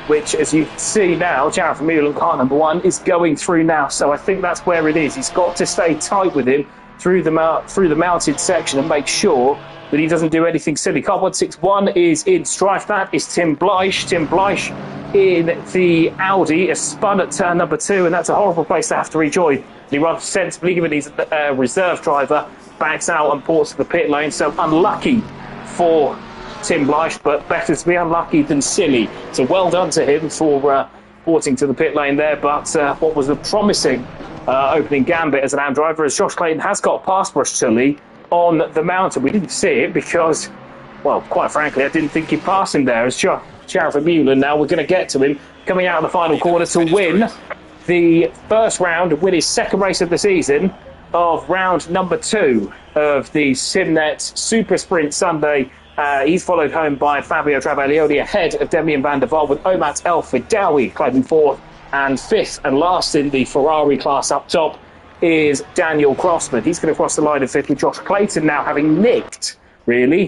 which, as you can see now, Jared Vermeulen, car number 1, is going through now. So I think that's where it is. He's got to stay tight with him through the mounted section and make sure that he doesn't do anything silly. Car 161 is in strife. That is Tim Bleish. Tim Bleish in the Audi is spun at turn number 2, and that's a horrible place to have to rejoin. He runs sensibly, given he's a reserve driver, backs out and ports to the pit lane. So unlucky for Tim Bleish, but better to be unlucky than silly. So well done to him for porting to the pit lane there. But what was a promising opening gambit as an AM driver, as Josh Clayton has got past Bruch-Tully on the mountain. We didn't see it because, well, quite frankly, I didn't think he'd pass him there. As Jared Vermeulen, now we're going to get to him coming out of the final corner to win the first round, win his 2nd race of the season of round number 2 of the Simnet Super Sprint Sunday. He's followed home by Fabio Travaglioni ahead of Demian van der Waal, with Omat El Fidawi claiming 4th. And 5th and last in the Ferrari class up top is Daniel Crossman. He's going to cross the line in 5th, with Josh Clayton now having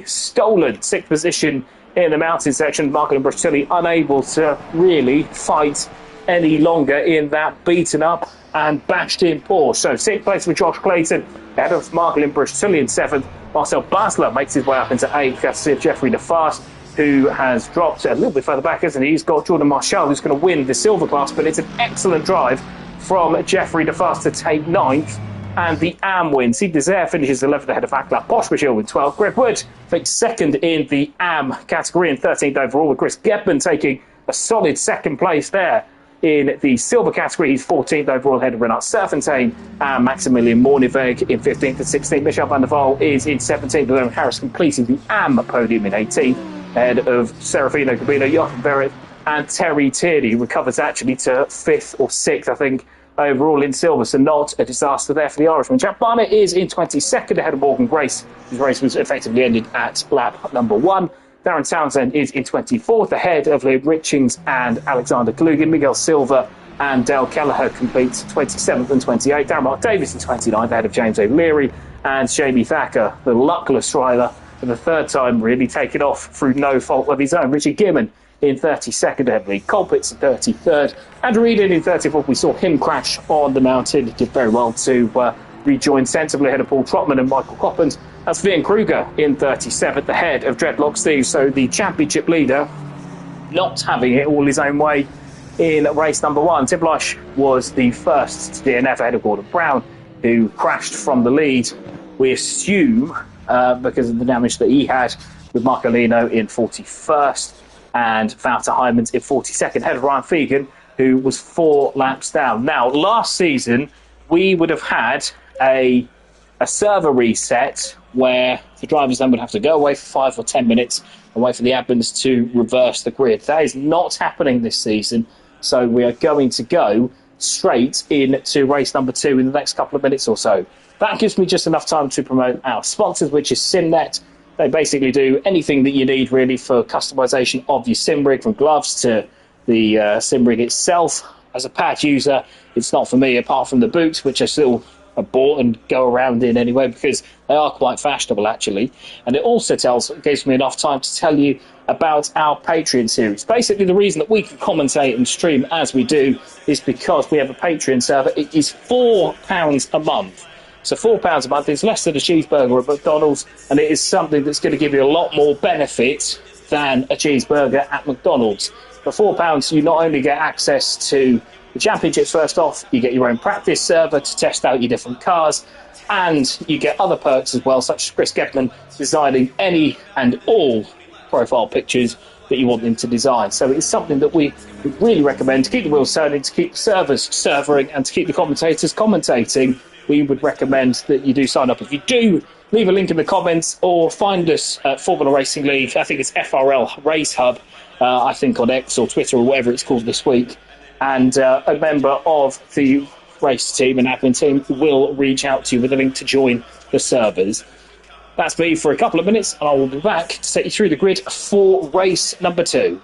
stolen 6th position in the mountain section. Marklin Bruch-Tully unable to really fight any longer in that beaten up and bashed in Porsche. So 6th place for Josh Clayton, ahead of Marklin Bruch-Tully in 7th. Marcel Basler makes his way up into 8th. That's Jeffrey DeFast, who has dropped a little bit further back, hasn't he? He's got Jordan Marshall, who's going to win the silver class, but it's an excellent drive from Jeffrey DeFast to take 9th, and the AM win. Steve Desert finishes 11th ahead of Vaclav Pospashil with 12th. Greg Wood takes 2nd in the AM category and 13th overall, with Chris Getman taking a solid 2nd place there in the silver category. He's 14th overall ahead of Renat Serfontein, and Maximilian Moorneveg in 15th and 16th. Michel van der Waal is in 17th, with Owen Harris completing the AM podium in 18th. Ahead of Serafino Gabino, Jochen Verrett and Terry Tierney, recovers actually to 5th or 6th, I think, overall in silver. So not a disaster there for the Irishman. Jack Barnett is in 22nd ahead of Morgan Grace, whose race was effectively ended at lap number 1. Darren Townsend is in 24th ahead of Liam Richings and Alexander Glugin. Miguel Silva and Dale Kelleher complete 27th and 28th. Darren Mark Davis in 29th ahead of James O'Leary and Jamie Thacker, the luckless driver for the third time, really taken off through no fault of his own. Richard Gimon in 32nd ahead of Lee Colpitts in 33rd. Andrew Eden in 34th. We saw him crash on the mountain. He did very well to rejoin sensibly ahead of Paul Trotman and Michael Coppens. That's Vian Kruger in 37th ahead of Dreadlock Steve. So the championship leader not having it all his own way in race number 1. Tim Blyche was the first to DNF ahead of Gordon Brown, who crashed from the lead, we assume, because of the damage that he had, with Marco Lino in 41st and Wouter Heijmans in 42nd, ahead of Ryan Fegan, who was 4 laps down. Now, last season, we would have had a server reset where the drivers then would have to go away for 5 or 10 minutes and wait for the admins to reverse the grid. That is not happening this season, so we are going to go straight into race number 2 in the next couple of minutes or so. That gives me just enough time to promote our sponsors, which is Simnet. They basically do anything that you need, really, for customisation of your sim rig, from gloves to the sim rig itself. As a pad user, it's not for me, apart from the boots, which I still bought and go around in anyway, because they are quite fashionable, actually. And it also gives me enough time to tell you about our Patreon series. Basically, the reason that we can commentate and stream as we do is because we have a Patreon server. It is £4 a month. So £4 a month is less than a cheeseburger at McDonald's, and it is something that's going to give you a lot more benefit than a cheeseburger at McDonald's. For £4, you not only get access to the championships first off, you get your own practice server to test out your different cars, and you get other perks as well, such as Chris Gedman designing any and all profile pictures that you want them to design. So it's something that we would really recommend to keep the wheels turning, to keep the servers servering, and to keep the commentators commentating. We would recommend that you do sign up. If you do, leave a link in the comments or find us at Formula Racing League. I think it's FRL Race Hub, I think on X or Twitter or whatever it's called this week. And a member of the race team and admin team will reach out to you with a link to join the servers. That's me for a couple of minutes, and I will be back to take you through the grid for race number 2.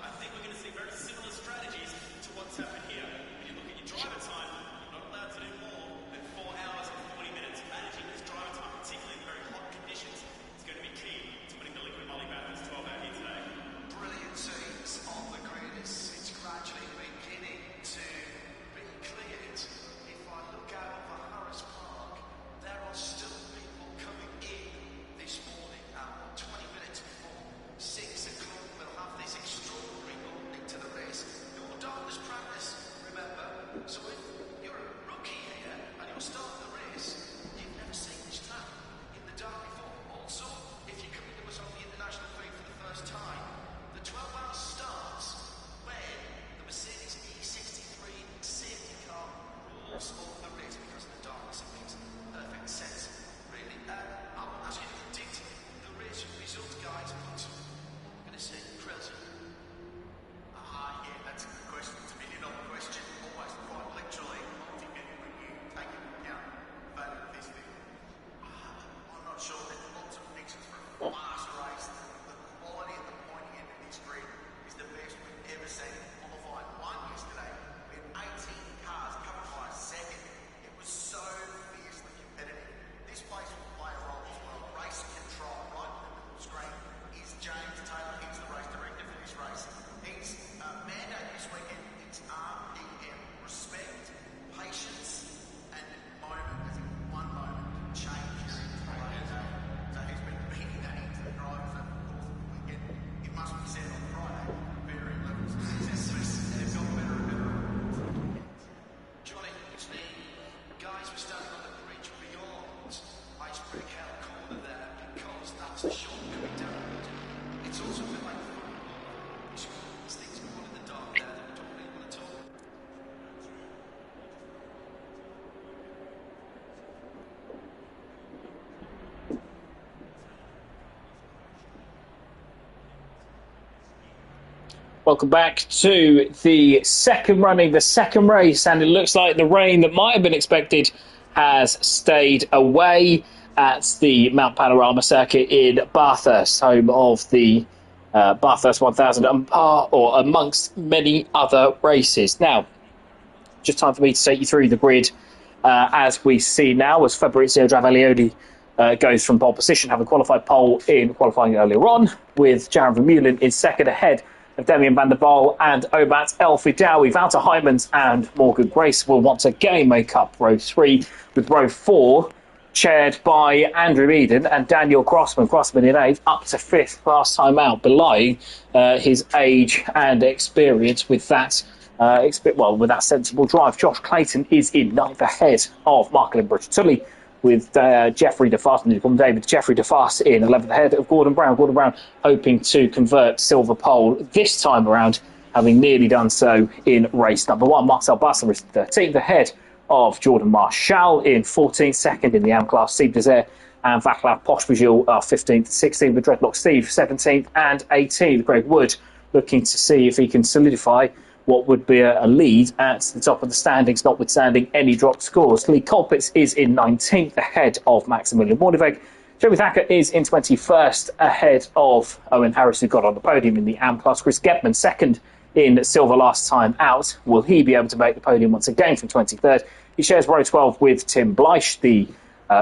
Welcome back to the second race, and it looks like the rain that might have been expected has stayed away at the Mount Panorama circuit in Bathurst, home of the Bathurst 1000 or amongst many other races. Now, just time for me to take you through the grid as we see now, as Fabrizio Travaglioni goes from pole position, having qualified pole in qualifying earlier on, with Jaron Vermeulen in second ahead of Demian van der Waal and Obat El Fidawi. Wouter Heijmans and Morgan Grace will once again make up row 3, with row 4 chaired by Andrew Eden and Daniel Crossman. Crossman in 8th, up to 5th last time out, belying his age and experience with that with that sensible drive. Josh Clayton is in 9th ahead of Michael Imbruch-Tully, with Jeffrey DeFast, David Jeffrey DeFast in 11th ahead of Gordon Brown. Gordon Brown hoping to convert silver pole this time around, having nearly done so in race number 1. Marcel Basler is 13th ahead of Jordan Marshall in 14th, second in the AM class. Steve Desert and Vaclav Poshpajil are 15th, 16th, with Dreadlock Steve 17th and 18th. Greg Wood looking to see if he can solidify what would be a lead at the top of the standings, notwithstanding any drop scores. Lee Colpitts is in 19th ahead of Maximilian Morneveg. Joey Thacker is in 21st ahead of Owen Harris, who got on the podium in the AM class. Chris Getman, second in silver last time out. Will he be able to make the podium once again from 23rd? He shares row 12 with Tim Bleich, the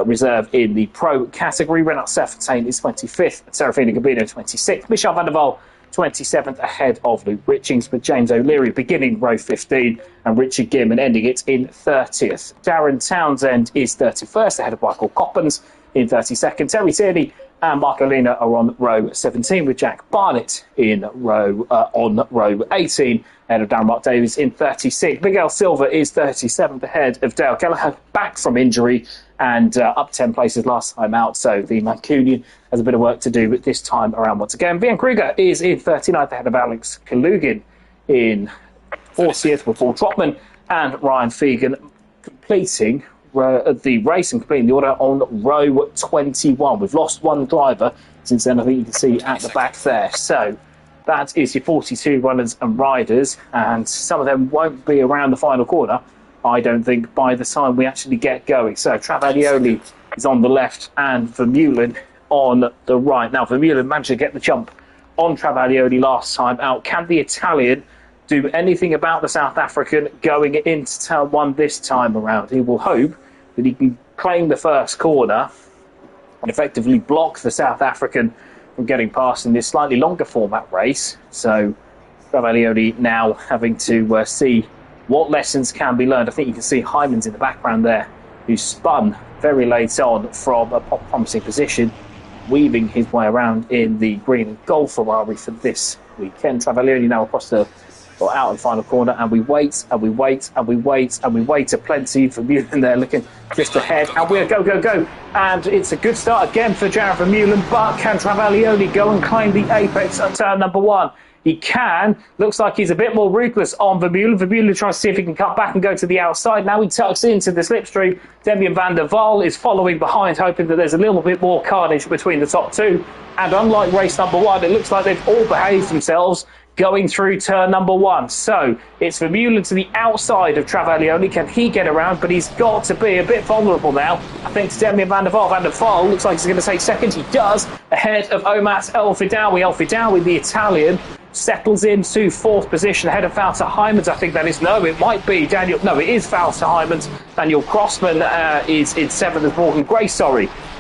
reserve in the pro category. Renat Serfontaine is 25th, Serafina Gabino 26th. Michel van der Waal 27th ahead of Luke Richings, with James O'Leary beginning row 15 and Richard Gimman ending it in 30th. Darren Townsend is 31st ahead of Michael Coppens in 32nd. Terry Tierney and Mark Olina are on row 17, with Jack Barnett in on row 18 ahead of Darren Mark Davies in 36th. Miguel Silva is 37th ahead of Dale Kelleher, back from injury and up 10 places last time out, so the Mancunian has a bit of work to do this time around once again. Vian Kruger is in 39th ahead of Alex Kalugin in 40th, with Paul Trotman and Ryan Fegan completing the race and completing the order on row 21. We've lost one driver since then, I think you can see at the back there. So that is your 42 runners and riders, and some of them won't be around the final corner, I don't think, by the time we actually get going. So Travaglioli is on the left and Vermeulen on the right. Now, Vermeulen managed to get the jump on Travaglioli last time out. Can the Italian do anything about the South African going into turn 1 this time around? He will hope that he can claim the first corner and effectively block the South African from getting past in this slightly longer format race. So Travaglioli now having to see what lessons can be learned. I think you can see Heijmans in the background there, who spun very late on from a promising position, weaving his way around in the green and gold Ferrari for this weekend. Travaglioli now across the out in the final corner, and we wait and we wait and we wait and we wait aplenty. Vermeulen there looking just ahead, and we're go, and it's a good start again for Jaron Vermeulen, but can Travaglioli go and claim the apex at turn number 1? He can. Looks like he's a bit more ruthless on Vermeulen. Vermeulen tries to see if he can cut back and go to the outside. Now he tucks into the slipstream. Demian van der Waal is following behind, hoping that there's a little bit more carnage between the top two. And unlike race number 1, it looks like they've all behaved themselves going through turn number 1. So it's Vermeulen to the outside of Travaglioli. Can he get around? But he's got to be a bit vulnerable now, I think, to Demian van der Waal. Van der Waal looks like he's going to take second. He does, ahead of Omat El Fidawi. El Fidawi, the Italian, settles into 4th position ahead of Wouter Heijmans. I think that is, no, it might be Daniel, no, it is Wouter Heijmans. Daniel Crossman is in 7th as Morgan Grace,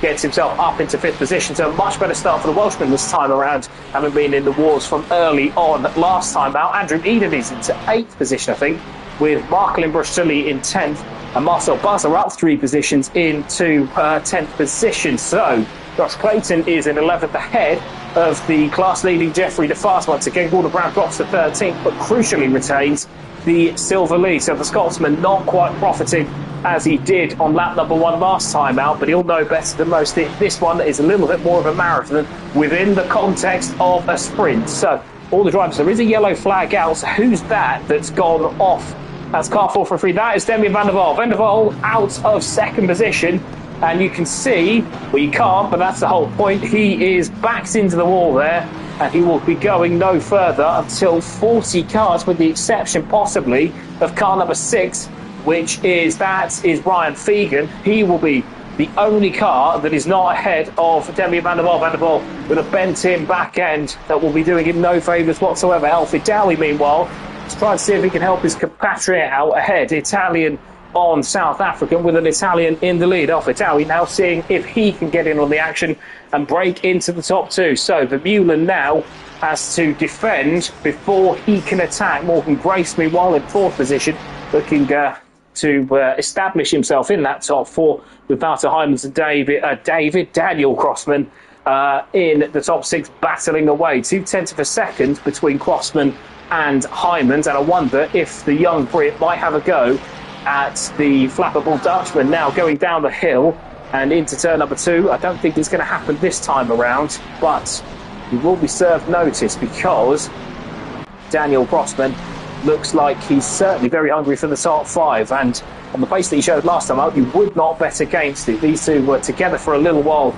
gets himself up into 5th position. So a much better start for the Welshman this time around, having been in the wars from early on last time out. Andrew Eden is into 8th position, I think, with Michael Imbruch-Tully in 10th, and Marcel Buzzer up 3 positions into 10th position. So Josh Clayton is in 11th ahead of the class-leading Jeffrey DeFast. Once again, Gordon Brown drops to 13th, but crucially retains the silver lead. So the Scotsman not quite profiting as he did on lap number 1 last time out, but he'll know better than most. This one is a little bit more of a marathon within the context of a sprint. So all the drivers, there is a yellow flag out. So who's that's gone off? That's car 443. That is Demian van der Waal. Van der Waal out of 2nd position. And you can see, well, you can't, but that's the whole point. He is backed into the wall there, and he will be going no further until 40 cars, with the exception possibly of car number 6, which is Ryan Fegan. He will be the only car that is not ahead of Demian van der Waal. Van der Waal with a bent-in back end that will be doing him no favours whatsoever. El Fidawi, meanwhile, is trying to see if he can help his compatriot out ahead. Italian on South African with an Italian in the lead. Off Italy now seeing if he can get in on the action and break into the top two. So Vermeulen now has to defend before he can attack. Morgan Grace, meanwhile, in fourth position, looking to establish himself in that top four with Wouter Heijmans and Daniel Crossman in the top six, battling away. 0.2 of a second between Crossman and Heijmans, and I wonder if the young Brit might have a go at the flappable Dutchman now going down the hill and into turn number two. I don't think it's going to happen this time around, but he will be served notice because Daniel Crossman looks like he's certainly very hungry for the top five, and on the pace that he showed last time out, you would not bet against it. These two were together for a little while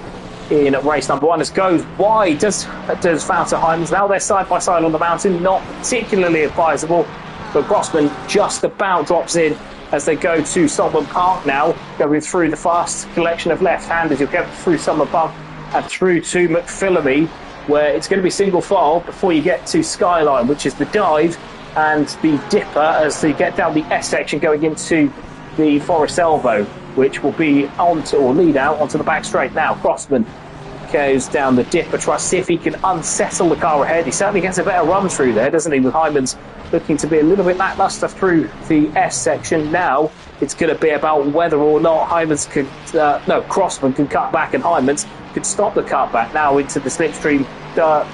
in race number one. As goes wide does Wouter Heijmans. Now they're side by side on the mountain, not particularly advisable, but Crossman just about drops in as they go to Saltburn Park now, going through the fast collection of left-handers. You'll get through Summer Bum and through to McPhillamy, where it's going to be single file before you get to Skyline, which is the dive and the dipper as they get down the S section going into the Forest Elbow, which will be onto or lead out onto the back straight. Now Crossman goes down the dipper, tries to see if he can unsettle the car ahead. He certainly gets a better run through there, doesn't he, with Heijmans looking to be a little bit lackluster through the S section. Now it's going to be about whether or not Crossman can cut back, and Heijmans could stop the cutback. Now into the slipstream,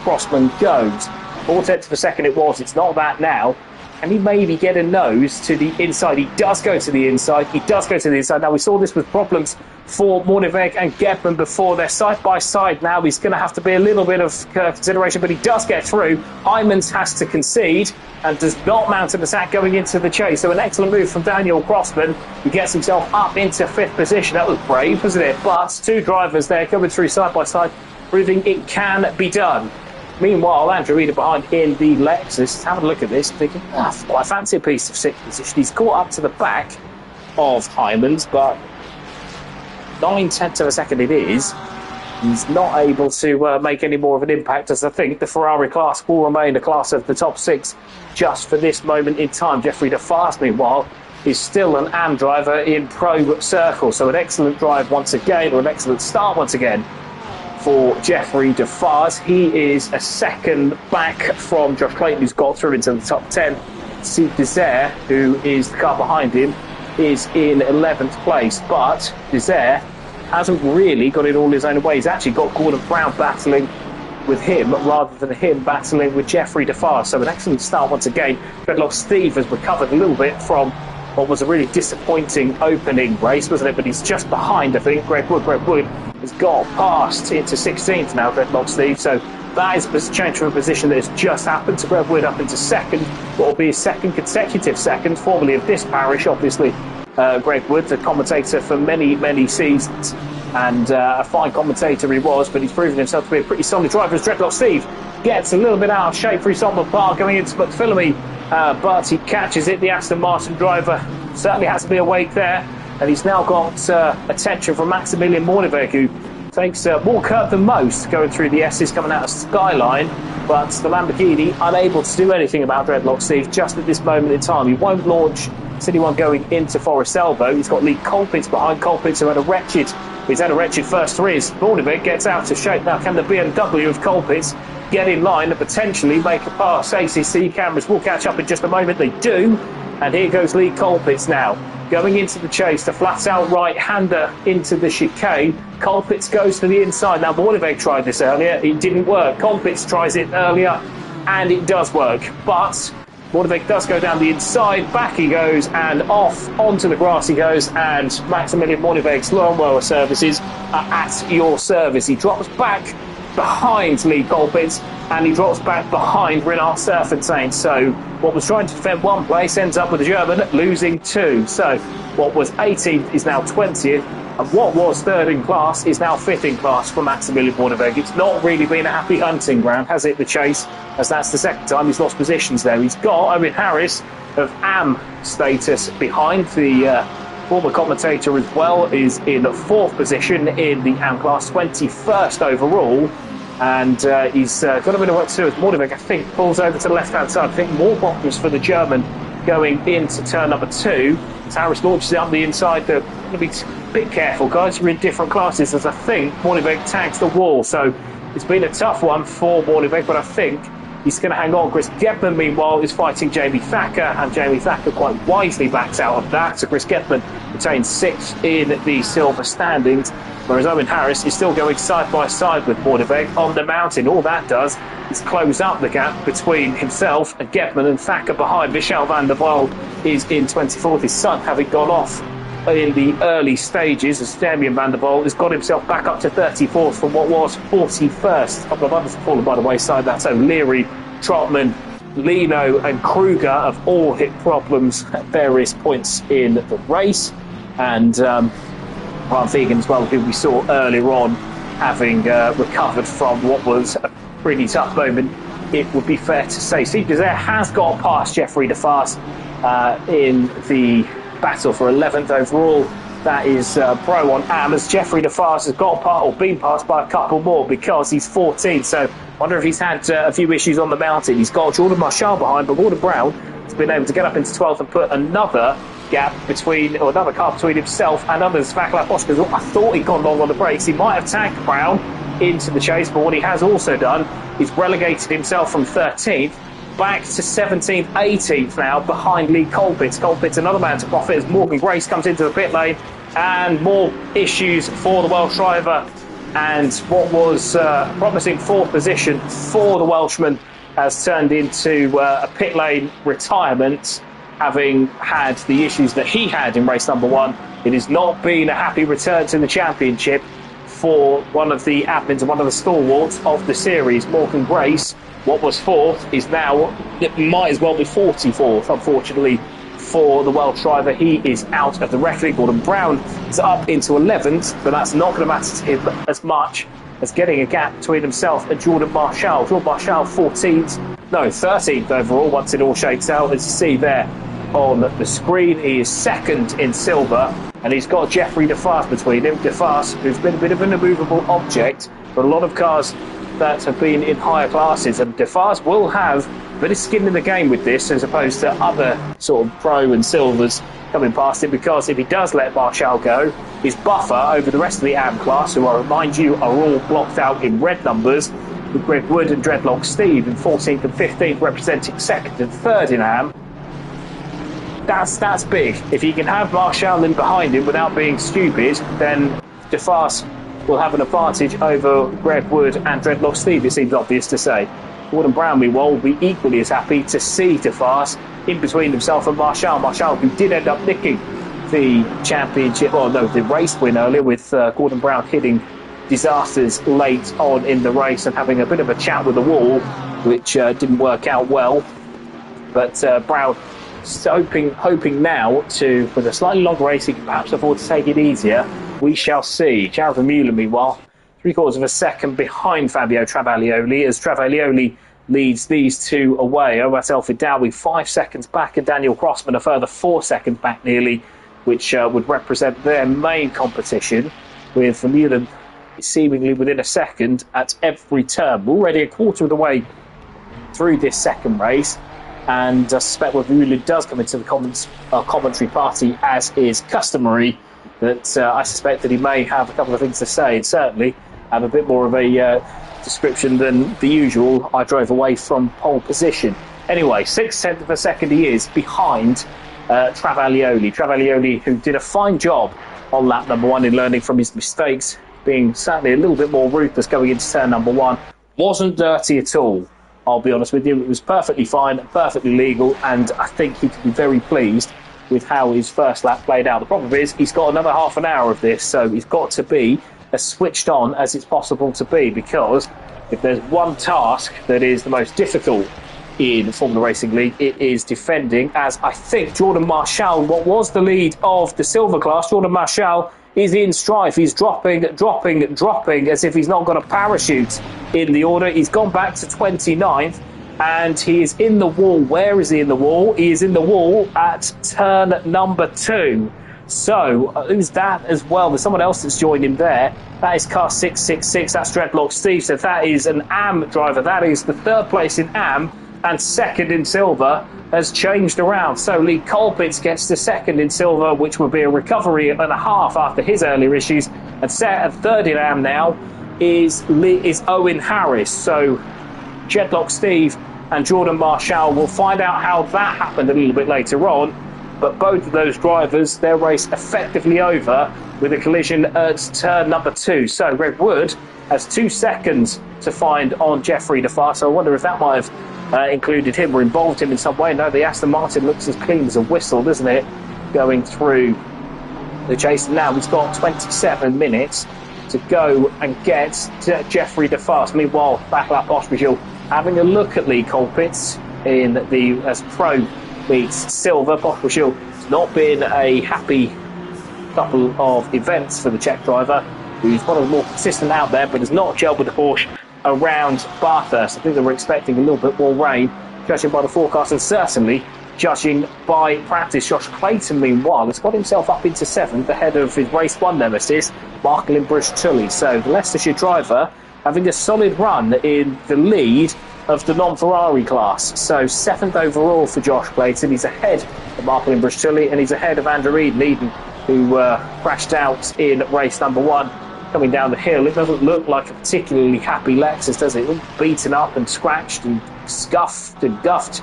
Crossman goes. 0.4 of a second it was, it's not that now. And he maybe get a nose to the inside. He does go to the inside. He does go to the inside. Now, we saw this with problems for Moorneweg and Gedman before. They're side by side now. He's going to have to be a little bit of consideration, but he does get through. Heijmans has to concede and does not mount an attack going into the chase. So an excellent move from Daniel Crossman. He gets himself up into fifth position. That was brave, wasn't it? But two drivers there coming through side by side, proving it can be done. Meanwhile, Andrew Eder behind in the Lexus, having a look at this, thinking, I fancy a piece of sixth position. He's caught up to the back of Heijmans, but 0.9 of a second it is. He's not able to make any more of an impact, as I think the Ferrari class will remain a class of the top six just for this moment in time. Jeffrey DeFast, meanwhile, is still an AM driver in Pro Circle, so an excellent drive once again, or an excellent start once again for Jeffrey DeFast. He is a second back from Josh Clayton, who's got through into the top 10. Steve Desire, who is the car behind him, is in 11th place, but Desire hasn't really got it all his own way. He's actually got Gordon Brown battling with him rather than him battling with Jeffrey DeFast. So an excellent start once again. Dreadlock Steve has recovered a little bit from what was a really disappointing opening race, wasn't it? But he's just behind, I think. Greg Wood has got past into 16th now, Dreadlock Steve. So that is a change from a position that has just happened to Greg Wood up into second. What will be his second consecutive second, formerly of this parish, obviously. Greg Wood, the commentator for many, many seasons, and a fine commentator he was, but he's proven himself to be a pretty solid driver as Dreadlock Steve gets a little bit out of shape through Saltburn Park going into McPhillamy, but he catches it. The Aston Martin driver certainly has to be awake there, and he's now got attention from Maximilian Moorneweg, who takes more curb than most going through the S's coming out of Skyline, but the Lamborghini unable to do anything about Dreadlock Steve just at this moment in time. He won't launch anyone going into Forest Elbow. He's got Lee Colpitts behind. Colpitts, who had a wretched first three as Moorneweg gets out of shape. Now can the BMW of Colpitts get in line and potentially make a pass? ACC cameras will catch up in just a moment. They do, and here goes Lee Colpitts now going into the chase, the flat out right-hander into the chicane. Colpitts goes to the inside. Now Moorneweg tried this earlier, it didn't work. Colpitts tries it earlier and it does work, but Moorneweg does go down the inside, back he goes, and off onto the grass he goes, and Maximilian Moorneweg's lawnmower services are at your service. He drops back behind Lee Colpitts, and he drops back behind Renard Serfontein. So what was trying to defend one place ends up with the German losing two. So what was 18th is now 20th, and what was third in class is now fifth in class for Maximilian Moorneweg. It's not really been a happy hunting ground, has it, the chase? As that's the second time he's lost positions there. He's got Owen Harris of AM status behind. The former commentator as well is in fourth position in the AM class, 21st overall. And he's got a bit of work to do as Moorneweg, I think, pulls over to the left-hand side. I think more bottoms for the German going into turn number 2. As Harris launches it up the inside, they're going to be a bit careful, guys. You're in different classes, as I think Morningweg tags the wall. So it's been a tough one for Morningweg, but I think he's going to hang on. Chris Getman, meanwhile, is fighting Jamie Thacker, and Jamie Thacker quite wisely backs out of that. So Chris Getman retains 6th in the silver standings, whereas Owen Harris is still going side by side with Morningweg on the mountain. All that does is close up the gap between himself and Getman, and Thacker behind. Michel van der Waal is in 24th, his son having gone off in the early stages, as Damien van der Waal has got himself back up to 34th from what was 41st. A couple of others have fallen by the wayside. That's O'Leary, Trotman, Lino and Kruger have all hit problems at various points in the race, and Ryan Fegan as well, who we saw earlier on, having recovered from what was a pretty tough moment, it would be fair to say. Steve Desert has got past Jeffrey DeFast in the battle for 11th overall. That is pro on Am, as Jeffrey DeFast has got part or been passed by a couple more because he's 14th. So I wonder if he's had a few issues on the mountain. He's got Jordan Marshall behind, but Gordon Brown has been able to get up into 12th and put another gap between, or another car between himself and others. Vaclav Boschke, I thought he'd gone long on the brakes. He might have tagged Brown into the chase, but what he has also done is relegated himself from 13th back to 17th, 18th now, behind Lee Colpitts. Colpitts, another man to profit, as Morgan Grace comes into the pit lane, and more issues for the Welsh driver. And what was a promising 4th position for the Welshman has turned into a pit lane retirement, having had the issues that he had in race number 1. It has not been a happy return to the championship for one of the admins and one of the stalwarts of the series. Morgan Grace, what was 4th, is now, it might as well be 44th, unfortunately, for the Welsh driver. He is out of the reckoning. Gordon Brown is up into 11th, but that's not going to matter to him as much as getting a gap between himself and Jordan Marshall. Jordan Marshall 13th overall, once it all shakes out, as you see there on the screen. He is 2nd in silver, and he's got Jeffrey DeFast between him. DeFast, who's been a bit of an immovable object for a lot of cars that have been in higher classes, and DeFast will have a bit of skin in the game with this, as opposed to other sort of pro and silvers coming past him, because if he does let Marshall go, his buffer over the rest of the AM class, who I remind you are all blocked out in red numbers, with Greg Wood and Dreadlock Steve in 14th and 15th representing 2nd and 3rd in AM. That's big. If he can have Marshall in behind him without being stupid, then DeFast will have an advantage over Greg Wood and Dreadlock Steve, it seems obvious to say. Gordon Brown, meanwhile, will be equally as happy to see DeFast in between himself and Marshall. Marshall, who did end up nicking the championship, the race win earlier, with Gordon Brown hitting disasters late on in the race and having a bit of a chat with the wall, which didn't work out well. But Brown hoping now to, with a slightly longer race, he can perhaps afford to take it easier. We shall see. Jared Vermeulen, meanwhile, 3/4 of a second behind Fabio Travaglioli, as Travaglioli leads these two away. Owat El Fidawi 5 seconds back, and Daniel Crossman a further 4 seconds back nearly, which would represent their main competition, with Vermeulen seemingly within a second at every turn. We're already a quarter of the way through this second race, and I suspect when Vermeulen does come into the commentary party, as is customary, that I suspect that he may have a couple of things to say, and certainly have a bit more of a description than the usual. I drove away from pole position. Anyway, 6/10 of a second he is behind Travaglioli. Travaglioli, who did a fine job on lap number 1 in learning from his mistakes, being certainly a little bit more ruthless going into turn number 1. Wasn't dirty at all, I'll be honest with you. It was perfectly fine, perfectly legal, and I think he could be very pleased with how his first lap played out. The problem is he's got another half an hour of this, so he's got to be as switched on as it's possible to be, because if there's one task that is the most difficult in Formula Racing League, it is defending, as I think Jordan Marshall, what was the lead of the silver class, Jordan Marshall is in strife. He's dropping as if he's not got a parachute in the order. He's gone back to 29th, and he is in the wall. Where is he in the wall? He is in the wall at turn number 2. So, who's that as well? There's someone else that's joined him there. That is car 666. That's Dreadlock Steve. So that is an AM driver. That is the 3rd place in AM. and second in silver has changed around. So Lee Colpitts gets to second in silver, which will be a recovery and a half after his earlier issues. And set at third in AM now is Owen Harris. So Jedlock Steve and Jordan Marshall, will find out how that happened a little bit later on. But both of those drivers, their race effectively over with a collision at turn number 2. So Greg Wood has 2 seconds to find on Jeffrey DeFar. So I wonder if that might have included him or involved him in some way. No, the Aston Martin looks as clean as a whistle, doesn't it? Going through the chase. Now he's got 27 minutes to go and get to Jeffrey DeFar. Meanwhile, Battle at Boschbigel having a look at Lee Colpitts in the as Pro meets Silver. Boschbigel has not been a happy couple of events for the Czech driver, who's one of the more consistent out there, but has not gelled with the Porsche around Bathurst. I think they were expecting a little bit more rain, judging by the forecast, and certainly judging by practice. Josh Clayton, meanwhile, has got himself up into 7th ahead of his race 1 nemesis, Marklin Brush-Tully. So the Leicestershire driver having a solid run in the lead of the non-Ferrari class. So 7th overall for Josh Clayton. He's ahead of Marklin Brush-Tully, and he's ahead of Andrew Eden, who crashed out in race number 1. Coming down the hill, it doesn't look like a particularly happy Lexus, does it? All beaten up and scratched and scuffed and guffed.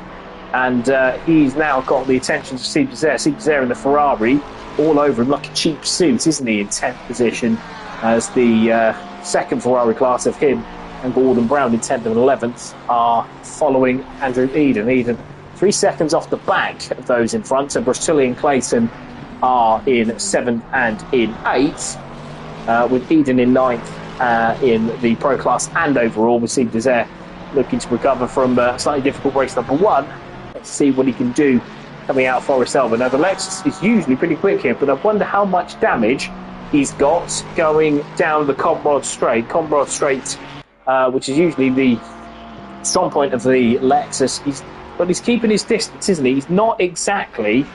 And he's now got the attention of Steve Desert. Steve Desert in the Ferrari, all over him like a cheap suit, isn't he, in 10th position, as the second Ferrari class of him and Gordon Brown in 10th and 11th are following Andrew Eden. Eden 3 seconds off the back of those in front. So Brush-Tully and Clayton are in 7th and in 8th, with Eden in 9th in the Pro class and overall, with Steve Desert looking to recover from a slightly difficult race number 1. Let's see what he can do coming out of Forest Elba. Now the Lexus is usually pretty quick here, but I wonder how much damage he's got going down the Comrade Straight, which is usually the strong point of the Lexus. But he's keeping his distance, isn't he? He's not exactly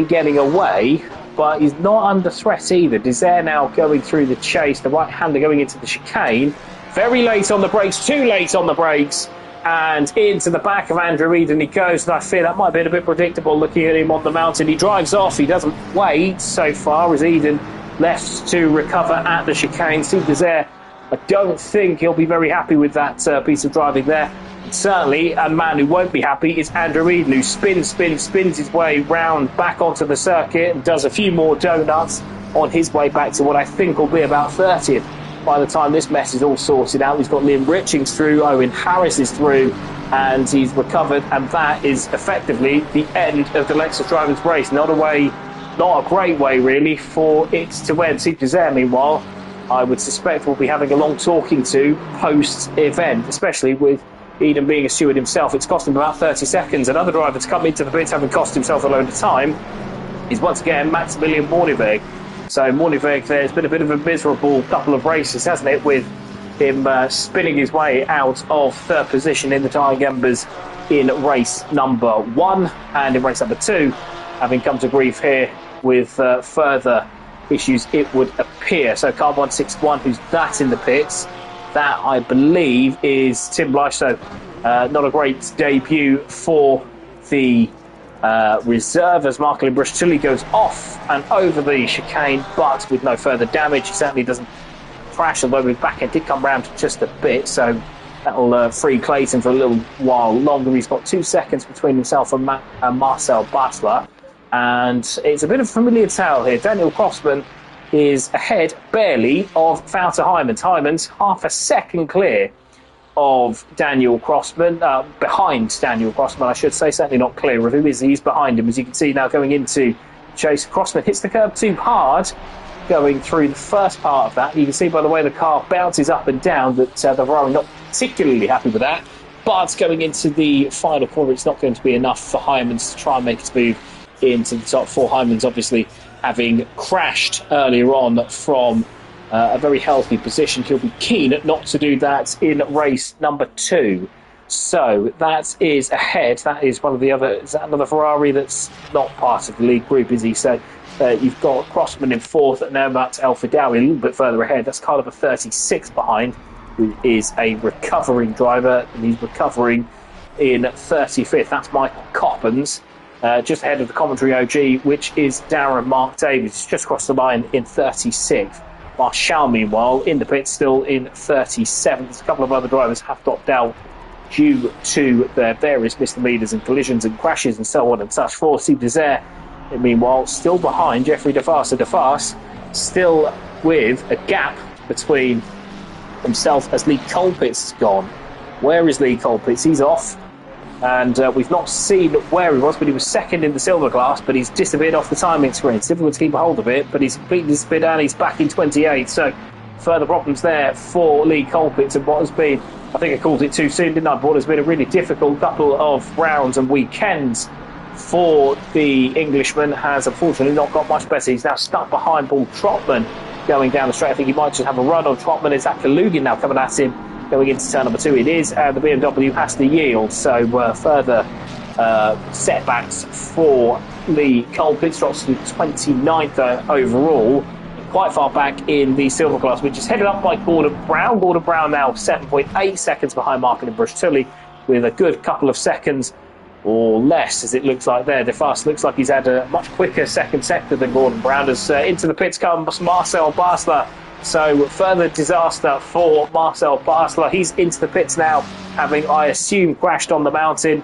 getting away, but he's not under threat either. Desert now going through the chase, the right-hander going into the chicane. Very late on the brakes, too late on the brakes, and into the back of Andrew Eden he goes, and I fear that might have been a bit predictable looking at him on the mountain. He drives off, he doesn't wait so far as Eden left to recover at the chicane. Steve Desert, I don't think he'll be very happy with that piece of driving there. And certainly a man who won't be happy is Andrew Eden, who spins his way round back onto the circuit and does a few more donuts on his way back to what I think will be about 30th. By the time this mess is all sorted out, he's got Liam Richings through, Owen Harris is through, and he's recovered, and that is effectively the end of the Lexus Drivers' race. Not a great way, really, for it to end. Steve Desert, meanwhile, I would suspect we'll be having a long talking to post-event, especially with Eden being a steward himself. It's cost him about 30 seconds. Another driver to come into the pits having cost himself a load of time is once again Maximilian Morneveg. So Morneveg, there's been a bit of a miserable couple of races, hasn't it, with him spinning his way out of 3rd position in the tyre Embers in race number 1, and in race number 2, having come to grief here with further issues, it would appear. So car 161, who's that in the pits? That, I believe, is Tim Blythe. So not a great debut for the reserve as Marklin Brush-Tully goes off and over the chicane, but with no further damage. He certainly doesn't crash, although his back end did come round just a bit, so that'll free Clayton for a little while longer. He's got 2 seconds between himself and Marcel Butler, and it's a bit of a familiar tale here. Daniel Crossman is ahead barely of Wouter Heijmans. Heijmans half a second clear of Daniel Crossman, behind Daniel Crossman, I should say, certainly not clear of him. He's behind him, as you can see now going into chase. Crossman hits the curb too hard going through the first part of that. You can see by the way the car bounces up and down that the Ferrari not particularly happy with that, but going into the final corner it's not going to be enough for Heijmans to try and make his move into the top 4. Heijmans obviously having crashed earlier on from a very healthy position. He'll be keen not to do that in race number 2. So that is ahead. That is one of the other. Is that another Ferrari that's not part of the league group, is he? So you've got Crossman in 4th, and now that's El Fidawi a little bit further ahead. That's kind of a 36 behind. who is a recovering driver, and he's recovering in 35th. That's Michael Coppens, just ahead of the commentary OG, which is Darren Mark Davies, just across the line in 36th. Marshall, meanwhile, in the pits, still in 37th. A couple of other drivers have dropped out due to their various misdemeanors and collisions and crashes and so on and such. For Steve Desert, meanwhile, still behind Jeffrey DeFast. So DeFast still with a gap between himself as Lee Colpitt's gone. Where is Lee Colpitts? He's off. And we've not seen where he was, but he was second in the silver class, but he's disappeared off the timing screen. It's difficult to keep a hold of it, but he's completely disappeared and he's back in 28. So further problems there for Lee Colpitts and what has been, I think I called it too soon, didn't I? But what has been a really difficult couple of rounds and weekends for the Englishman has unfortunately not got much better. He's now stuck behind Paul Trotman going down the straight. I think he might just have a run on Trotman. It's Zach Kalugin now coming at him going into turn number 2. It is, and the BMW has to yield. So further setbacks for Lee Colpitts. Drops to 29th overall. Quite far back in the silver class, which is headed up by Gordon Brown. Gordon Brown now 7.8 seconds behind Marklin Brush-Tully, with a good couple of seconds or less, as it looks like there. DeFast looks like he's had a much quicker second sector than Gordon Brown. As into the pits comes Marcel Basler. So further disaster for Marcel Basler. He's into the pits now, having, I assume, crashed on the mountain.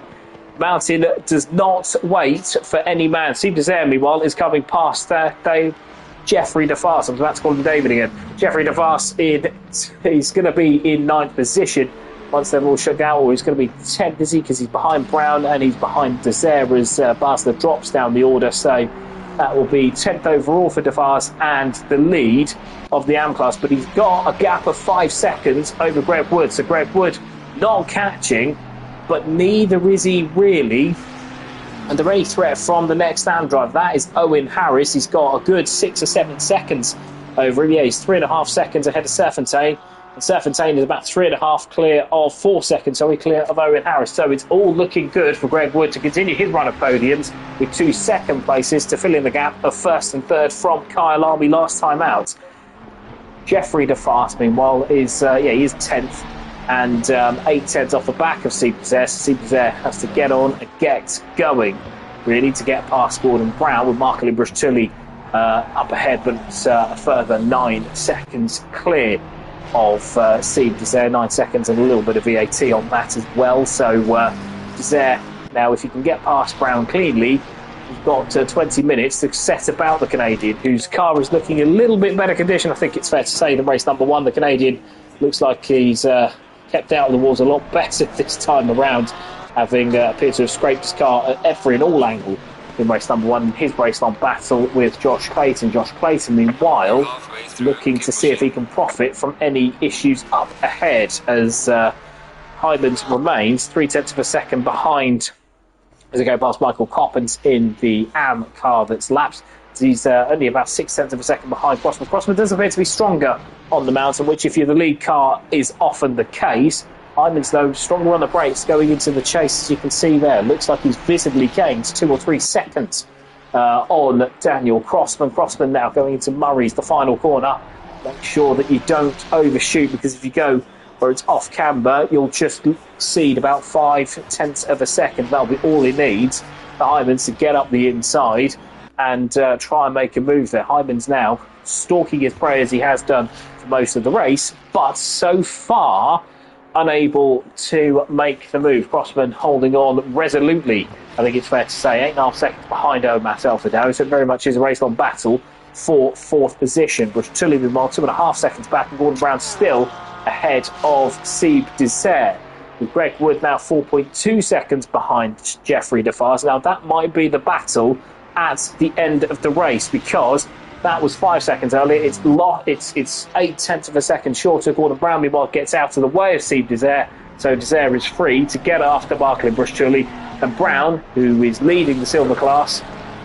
Mountain does not wait for any man. Steve Desert, meanwhile, is coming past Jeffrey DeFast. I'm about to call him David again. Jeffrey DeFast, he's going to be in 9th position once they're all shut down, or he's going to be 10th, is he? Because he's behind Brown and he's behind Desert as Basler drops down the order. So that will be 10th overall for DeFast and the lead of the AM class. But he's got a gap of 5 seconds over Greg Wood. So Greg Wood not catching, but neither is he really under any threat from the next AM driver. That is Owen Harris. He's got a good 6 or 7 seconds over him. Yeah, he's 3.5 seconds ahead of Serpentine. And Serpentine is about 3.5 clear of 4 seconds, so clear of Owen Harris. So it's all looking good for Greg Wood to continue his run of podiums with 2 second places to fill in the gap of 1st and 3rd from Kyle Army last time out. Jeffrey DeFast, meanwhile, is he is 10th and 8 tenths off the back of Steve Desert. Steve Desert has to get on and get going, really, to get past Gordon Brown, with Marklin Brush-Tully up ahead, but a further 9 seconds clear of Steve Desert. 9 seconds and a little bit of VAT on that as well. So Desert, now, if you can get past Brown cleanly, you've got 20 minutes to set about the Canadian, whose car is looking in a little bit better condition, I think it's fair to say, than race number 1. The Canadian looks like he's kept out of the walls a lot better this time around, having appeared to have scraped his car at every and all angle in race number 1. His race-long battle with Josh Clayton. Josh Clayton, meanwhile, looking to see if he can profit from any issues up ahead, as Highlands remains 3 tenths of a second behind as they go past Michael Coppens in the AM car that's lapsed. He's only about 6 tenths of a second behind Crossman. Crossman does appear to be stronger on the mountain, which, if you're the lead car, is often the case. Hyman's, though, stronger on the brakes going into the chase, as you can see there. Looks like he's visibly gained 2 or 3 seconds on Daniel Crossman. Crossman now going into Murray's, the final corner. Make sure that you don't overshoot, because if you go where it's off camber, you'll just cede about 5 tenths of a second. That'll be all he needs for Hyman's to get up the inside and try and make a move there. Hyman's now stalking his prey, as he has done for most of the race, but so far unable to make the move. Crossman holding on resolutely, I think it's fair to say. 8.5 seconds behind Omas Alfredao, so it very much is a race-long battle for 4th position. Brush-Tully, meanwhile, 2.5 seconds back, and Gordon Brown still ahead of Steve Desert, with Greg Wood now 4.2 seconds behind Jeffrey DeFast. Now, that might be the battle at the end of the race, because that was 5 seconds earlier. It's 8 tenths of a second shorter. Gordon Brown, meanwhile, gets out of the way of Steve Desert, so Desert is free to get after Marklin Brush-Tully. And Brown, who is leading the silver class,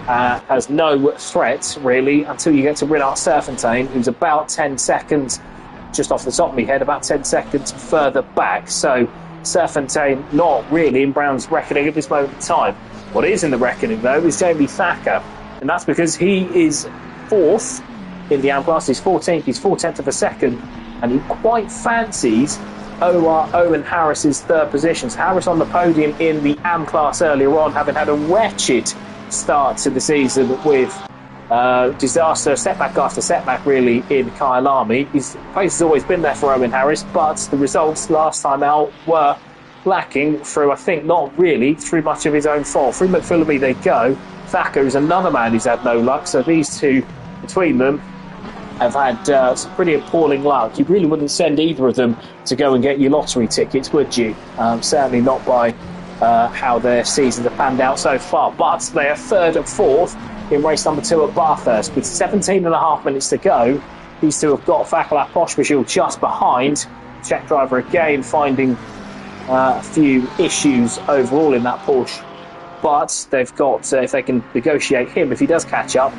has no threat, really, until you get to Renard Serpentine, who's about 10 seconds, just off the top of my head, about 10 seconds further back. So Serpentine not really in Brown's reckoning at this moment in time. What is in the reckoning, though, is Jamie Thacker, and that's because he is 4th in the AM class. He's 14th, he's 4 tenths of a second and he quite fancies Owen Harris's third position. So Harris on the podium in the AM class earlier on, having had a wretched start to the season with disaster, setback after setback really in Kyalami. His place has always been there for Owen Harris, but the results last time out were lacking through, I think, not really through much of his own fault. Through McPhillamy they go. Thacker is another man who's had no luck, so these two between them have had some pretty appalling luck. You really wouldn't send either of them to go and get your lottery tickets, would you? Certainly not by how their seasons have panned out so far. But they are third and fourth in race number 2 at Bathurst. With 17.5 minutes to go, these two have got Fakala Poshbashil just behind. Czech driver again finding a few issues overall in that push. But they've got, if they can negotiate him, if he does catch up,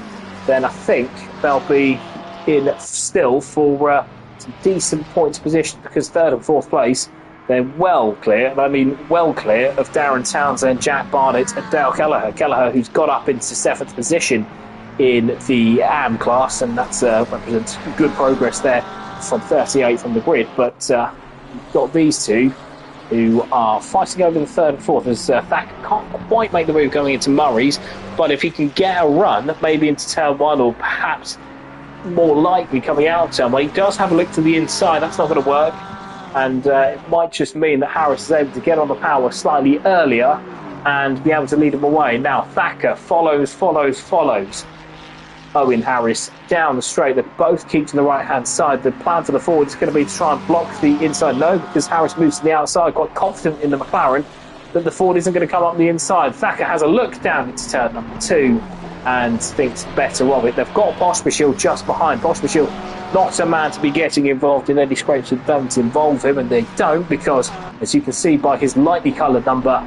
then I think they'll be in still for some decent points position, because third and fourth place, they're well clear, and I mean well clear, of Darren Townsend, Jack Barnett and Dale Kelleher. Kelleher, who's got up into 7th position in the AM class, and that's represents good progress there from 38th on the grid. But you've got these two who are fighting over the third and fourth, as Thacker can't quite make the move going into Murray's, but if he can get a run, maybe into turn 1, or perhaps more likely coming out of turn 1, he does have a look to the inside. That's not going to work, and it might just mean that Harris is able to get on the power slightly earlier and be able to lead him away. Now Thacker follows Owen Harris down the straight. They both keep to the right hand side. The plan for the forward is going to be to try and block the inside. No, because Harris moves to the outside, quite confident in the McLaren that the forward isn't going to come up the inside. Thacker has a look down into turn number 2 and thinks better of it. They've got Poshbashil just behind. Poshbashil, not a man to be getting involved in any scrapes that don't involve him, and they don't, because as you can see by his lightly coloured number,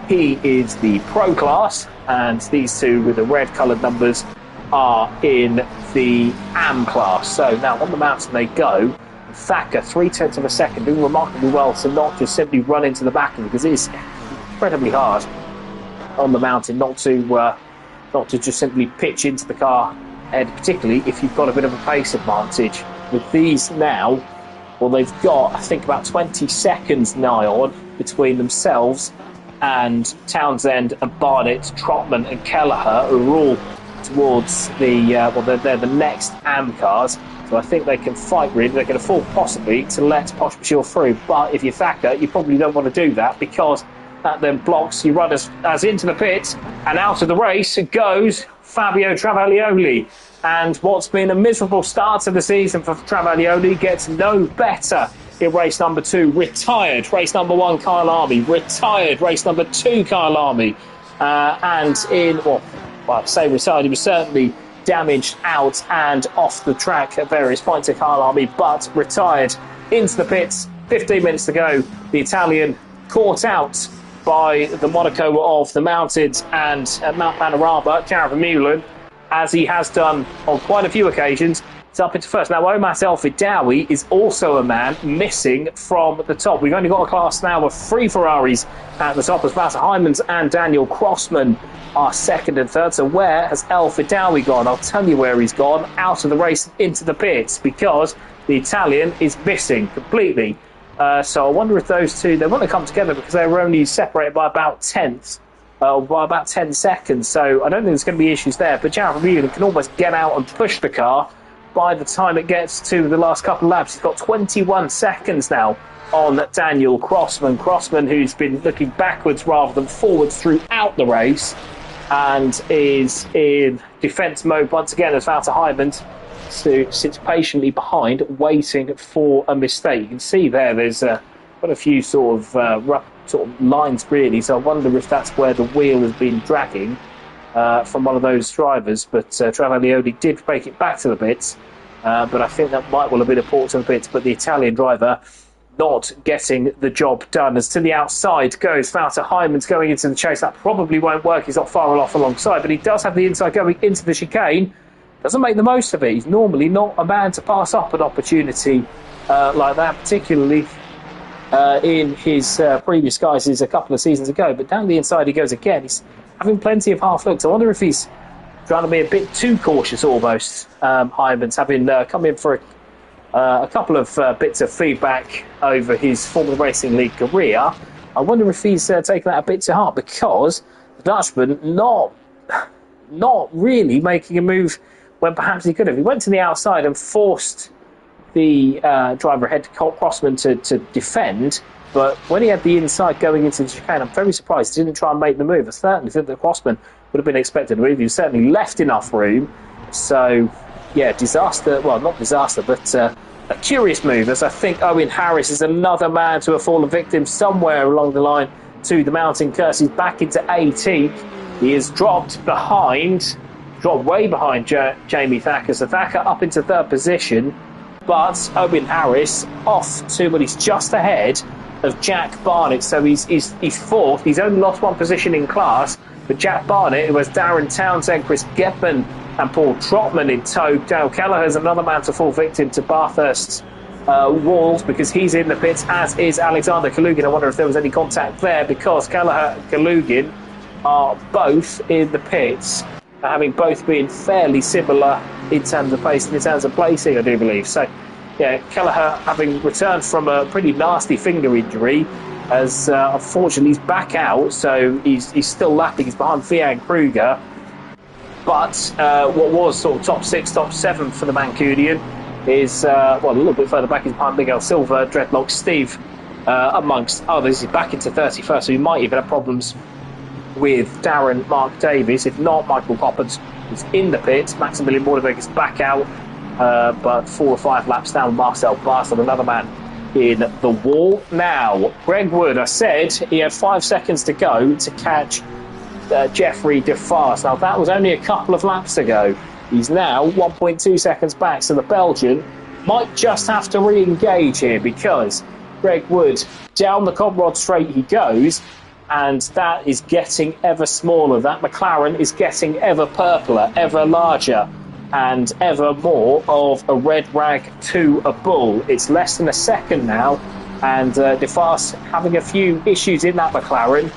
he is the pro class, and these two with the red coloured numbers are in the AM class. So now on the mountain they go. Thacker, 0.3 of a second, doing remarkably well to not just simply run into the back of him, because it is incredibly hard on the mountain not to just simply pitch into the car, and particularly if you've got a bit of a pace advantage. With these now, well, they've got, I think, about 20 seconds nigh on between themselves and Townsend and Barnett, Trotman and Kelleher, who are all towards the they're the next AM cars, so I think they can fight really. They can afford possibly to let Poshbashil through, but if you're Thacker, you probably don't want to do that, because that then blocks you run as into the pit, and out of the race goes Fabio Travaglioli. And what's been a miserable start to the season for Travaglioli gets no better in race number 2. Retired race number 1 Kyalami, retired race number 2 Kyalami, and in, well, I say retired, he was certainly damaged out and off the track at various points at Kyalami, but retired into the pits. 15 minutes to go. The Italian caught out by the Monaco of the mountains and Mount Panorama, Jared Vermeulen, as he has done on quite a few occasions. It's up into first. Now, Omas El Fidawi is also a man missing from the top. We've only got a class now of 3 Ferraris at the top, as Walter Hymans and Daniel Crossman are second and third. So where has El Fidawi gone? I'll tell you where he's gone. Out of the race into the pits, because the Italian is missing completely. So I wonder if those two, they want to come together, because they were only separated by about 10 seconds. So I don't think there's going to be issues there. But Jared Vermeulen can almost get out and push the car by the time it gets to the last couple of laps. He's got 21 seconds now on Daniel Crossman. Crossman, who's been looking backwards rather than forwards throughout the race, and is in defence mode once again, as Walter Hymans sits patiently behind, waiting for a mistake. You can see there's quite a few sort of rough sort of lines really, so I wonder if that's where the wheel has been dragging from one of those drivers. But Travaglioli did make it back to the pits, but I think that might well have been a port to the pits. But the Italian driver not getting the job done, as to the outside goes Walter Hymans going into the chase. That probably won't work. He's not far off alongside, but he does have the inside going into the chicane. Doesn't make the most of it. He's normally not a man to pass up an opportunity like that, particularly in his previous guises a couple of seasons ago. But down the inside he goes again. He's having plenty of half looks. I wonder if he's trying to be a bit too cautious almost. Hymans having come in for a couple of bits of feedback over his Formula Racing League career. I wonder if he's taken that a bit to heart, because the Dutchman not really making a move when perhaps he could have. He went to the outside and forced the driver ahead, Crossman, to defend. But when he had the inside going into the chicane, I'm very surprised he didn't try and make the move. I certainly think that Crossman would have been expected to move. He certainly left enough room. So, yeah, disaster. Well, not disaster, but a curious move, as I think Owen Harris is another man to have fallen victim somewhere along the line to the mountain curse. He's back into 18th. He is dropped way behind Jamie Thacker. So Thacker up into third position. But Owen Harris off to, well, he's just ahead of Jack Barnett, so he's fourth. He's only lost one position in class, but Jack Barnett, who has Darren Townsend, Chris Gepman and Paul Trotman in tow. Dale Kelleher's another man to fall victim to Bathurst's walls, because he's in the pits, as is Alexander Kalugin. I wonder if there was any contact there, because Kelleher and Kalugin are both in the pits, having both been fairly similar in terms of pace and in terms of placing, I do believe. So, yeah, Kelleher, having returned from a pretty nasty finger injury, as unfortunately he's back out, so he's still lapping. He's behind Fian Kruger. But what was sort of top 6, top 7 for the Mancunian is, a little bit further back, he's behind Miguel Silva, Dreadlock Steve, amongst others. He's back into 31st, so he might even have problems with Darren Mark Davis. If not, Michael Coppens is in the pits. Maximilian Bordebeck is back out, but 4 or 5 laps down. Marcel Bastard, another man in the wall. Now, Greg Wood, I said he had 5 seconds to go to catch Jeffrey DeFast. Now, that was only a couple of laps ago. He's now 1.2 seconds back, so the Belgian might just have to re-engage here, because Greg Wood, down the Comrod straight he goes, and that is getting ever smaller. That McLaren is getting ever purpler, ever larger, and ever more of a red rag to a bull. It's less than a second now, and DeFast having a few issues in that McLaren.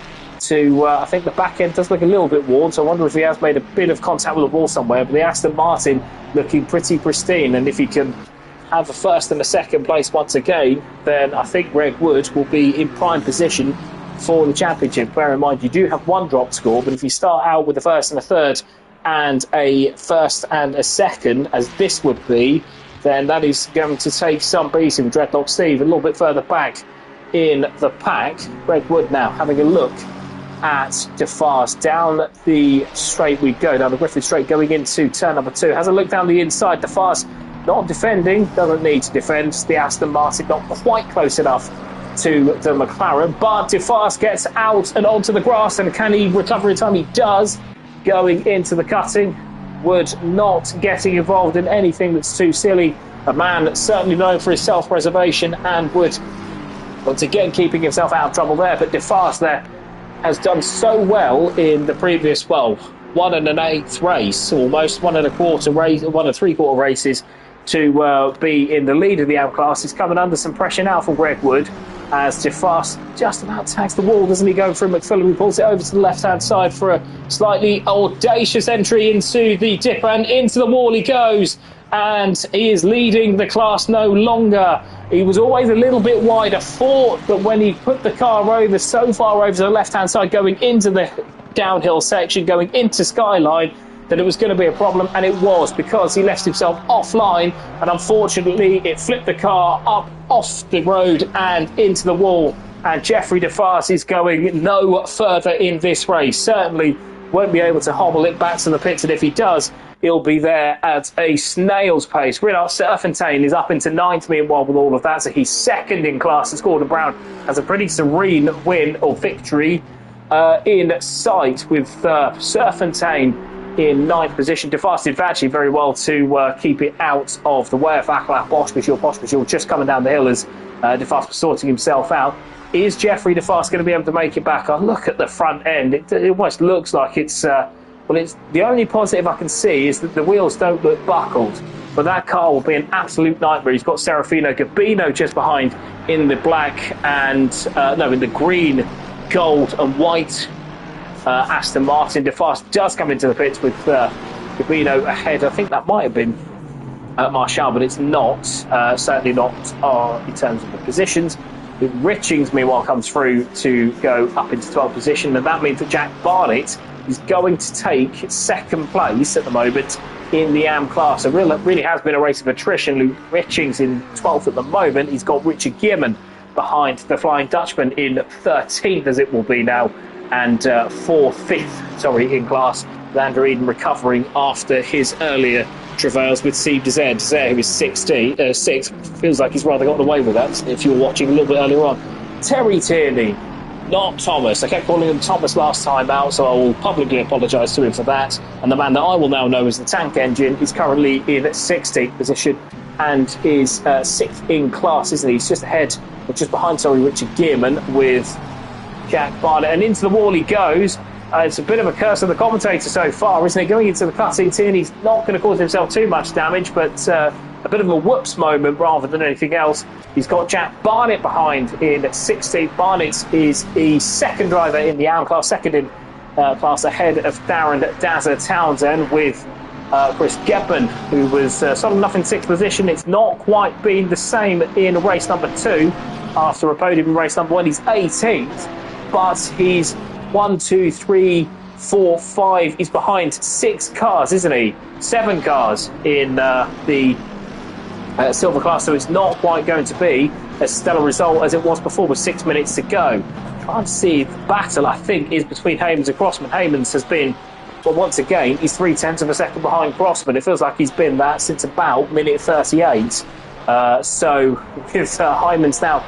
I think the back end does look a little bit worn, so I wonder if he has made a bit of contact with the wall somewhere. But the Aston Martin looking pretty pristine, and if he can have a first and a second place once again, then I think Greg Wood will be in prime position for the championship. Bear in mind, you do have one drop score, but if you start out with a first and a third and a first and a second, as this would be, then that is going to take some beating. Dreadlock Steve a little bit further back in the pack. Greg Wood now having a look at DeFast. Down the straight we go, down the Griffith straight, going into turn number 2. Has a look down the inside. DeFast not defending, doesn't need to defend. The Aston Martin not quite close enough to the McLaren, but DeFast gets out and onto the grass, and can he recover in time? He does, going into the cutting. Wood not getting involved in anything that's too silly. A man certainly known for his self-preservation, and Wood once again keeping himself out of trouble there. But DeFast there has done so well in the previous, 1 1/8 race, almost 1 1/4 race, 1 3/4 races, to be in the lead of the AM class. He's coming under some pressure now from Greg Wood, as DeFast just about tags the wall, doesn't he, going through McPhillip, who pulls it over to the left-hand side for a slightly audacious entry into the dip, and into the wall he goes, and he is leading the class no longer. He was always a little bit wide. I thought that when he put the car over so far over to the left-hand side, going into the downhill section, going into Skyline, that it was going to be a problem, and it was, because he left himself offline, and unfortunately it flipped the car up off the road and into the wall, and Jeffrey DeFast is going no further in this race. Certainly won't be able to hobble it back to the pits, and if he does, he'll be there at a snail's pace. Renard Serpentine is up into 9th meanwhile with all of that, so he's second in class, and Gordon Brown has a pretty serene win or victory in sight, with Serpentine in 9th position. DeFast did actually very well to keep it out of the way of Akhlaf Pospisil just coming down the hill as DeFast was sorting himself out. Is Jeffrey DeFast going to be able to make it back? I look at the front end, it almost looks like it's the only positive I can see is that the wheels don't look buckled, but that car will be an absolute nightmare. He's got Serafino Gabino just behind in the black and in the green, gold and white Aston Martin. DeFast does come into the pits with Gabino ahead. I think that might have been Marshall, but it's not, certainly not in terms of the positions. Richings, meanwhile, comes through to go up into 12th position, and that means that Jack Barnett is going to take second place at the moment in the AM class. It really has been a race of attrition. Luke Richings in 12th at the moment. He's got Richard Gearman behind the Flying Dutchman in 13th, as it will be now, and 5th in class. Andrew Eden recovering after his earlier travails with Steve Desert. Desert, who is 6, feels like he's rather gotten away with that if you were watching a little bit earlier on. Terry Tierney, not Thomas. I kept calling him Thomas last time out, so I will publicly apologise to him for that. And the man that I will now know as the Tank Engine is currently in 16th position and is 6th in class, isn't he? He's just ahead, or just behind, Richard Gearman with Jack Barnett. And into the wall he goes. It's a bit of a curse of the commentator so far, isn't it? Going into the cutting, Tierney's not going to cause himself too much damage, but a bit of a whoops moment rather than anything else. He's got Jack Barnett behind in 16th. Barnett is the second driver in the AM class, second in class ahead of Darren Dazza Townsend, with Chris Gebben, who was solid enough in 6th position. It's not quite been the same in race number 2 after a podium in race number 1. He's 18th, but he's 1, 2, 3, 4, 5. He's behind 6 cars, isn't he? 7 cars in the silver class, so it's not quite going to be a stellar result as it was before with 6 minutes to go. Trying to see, the battle, I think, is between Haymans and Crossman. Haymans has been, well, once again, he's 0.3 of a second behind Crossman. It feels like he's been that since about minute 38. So with Haymans now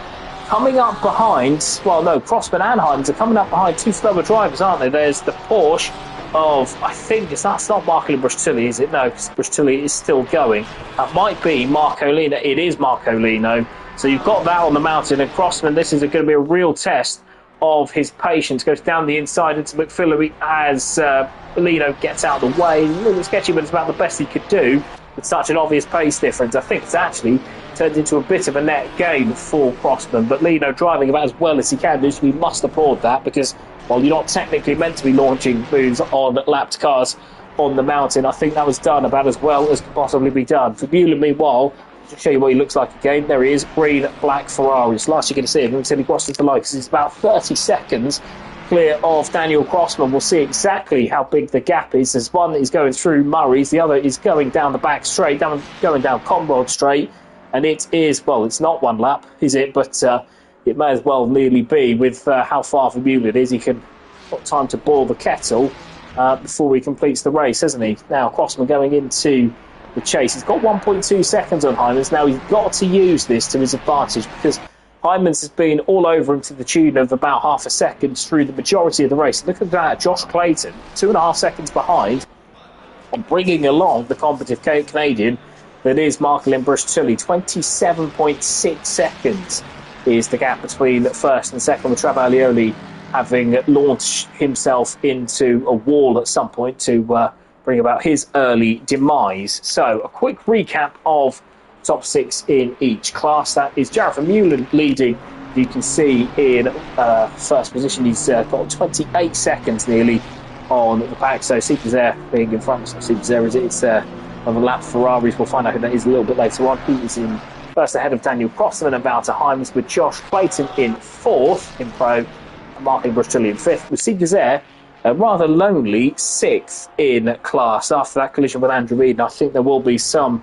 coming up behind, well, no, Crossman and Haymans are coming up behind 2 slower drivers, aren't they? There's the Porsche of, I think, that's not Marco Brustilli, is it? No, because Brustilli is still going. That might be Marco Lino. It is Marco Lino. So you've got that on the mountain, and Crossman, this is going to be a real test of his patience. Goes down the inside into McPhillary as Lino gets out of the way. A little sketchy, but it's about the best he could do with such an obvious pace difference. I think it's actually turned into a bit of a net gain for Crossman, but Lino driving about as well as he can do, so we must applaud that, because while you're not technically meant to be launching moves on lapped cars on the mountain, I think that was done about as well as could possibly be done. For Bueller, meanwhile, to show you what he looks like again, there he is, green, black Ferrari. It's last you're going to see him until he crosses the line, because it's about 30 seconds clear of Daniel Crossman. We'll see exactly how big the gap is. There's one that is going through Murray's, the other is going down the back straight, going down Conrod Straight, and it is, well, it's not one lap, is it? But it may as well nearly be with how far from Bueller it is. He can got time to boil the kettle before he completes the race, hasn't he? Now Crossman going into the chase. He's got 1.2 seconds on Haymans. Now he's got to use this to his advantage, because Haymans has been all over him to the tune of about half a second through the majority of the race. Look at that, Josh Clayton, 2.5 seconds behind, and bringing along the combative Canadian that is Marco Brustilli. 27.6 seconds is the gap between first and second, with Travaglioli having launched himself into a wall at some point to bring about his early demise. So a quick recap of top 6 in each class. That is Jarrett Vermeulen leading. You can see in first position he's got 28 seconds nearly on the back. So Steve there being in front. So Steve there is it's on the lap Ferraris. We'll find out who that is a little bit later on. He is in first ahead of Daniel Crossman and Wouter Haymans, with Josh Clayton in 4th in pro, Marco Brustilli in 5th, with Steve there a rather lonely 6th in class after that collision with Andrew Eden. I think there will be some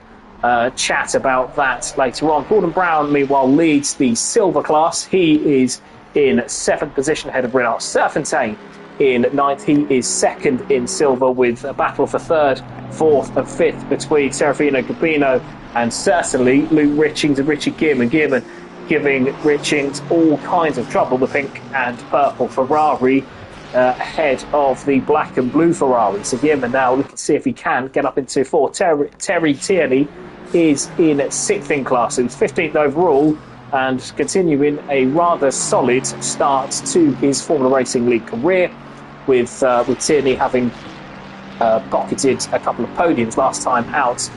chat about that later on. Gordon Brown, meanwhile, leads the silver class. He is in 7th position ahead of Renard Serfontaine in 9th. He is 2nd in silver, with a battle for 3rd, 4th and 5th between Serafino Gabino and certainly Luke Richings and Richard Gearman. Gearman giving Richings all kinds of trouble. The pink and purple Ferrari ahead of the black and blue Ferrari. So Gearman now looking to see if he can get up into 4th. Terry Tierney is in 6th in class. He's 15th overall and continuing a rather solid start to his Formula Racing League career, with Tierney having pocketed a couple of podiums last time out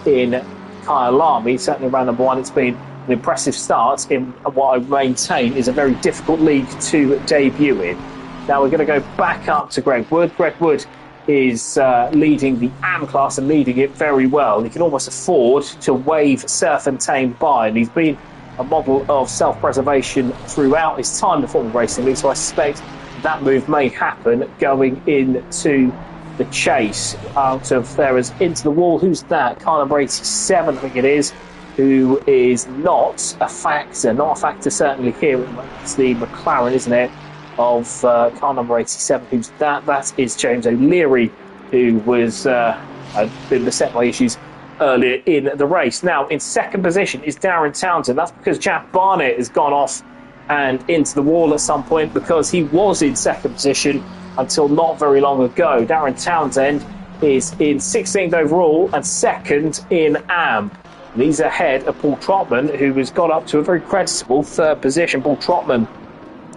in Kyalami. Certainly around number 1, it's been an impressive start in what I maintain is a very difficult league to debut in. Now we're going to go back up to Greg Wood. Greg Wood is leading the AM class and leading it very well. He can almost afford to wave Surf and Tame by, and he's been a model of self-preservation throughout his time in the Formula Racing League, so I suspect that move may happen going into the chase. Out of there is into the wall. Who's that? Car number 87, I think it is, who is not a factor certainly here. It's the McLaren, isn't it, of car number 87. Who's that? That is James O'Leary, who was been beset by issues earlier in the race. Now, in second position is Darren Townsend. That's because Jack Barnett has gone off and into the wall at some point, because he was in second position until not very long ago. Darren Townsend is in 16th overall and second in AM. And he's ahead of Paul Trotman, who has got up to a very creditable third position. Paul Trotman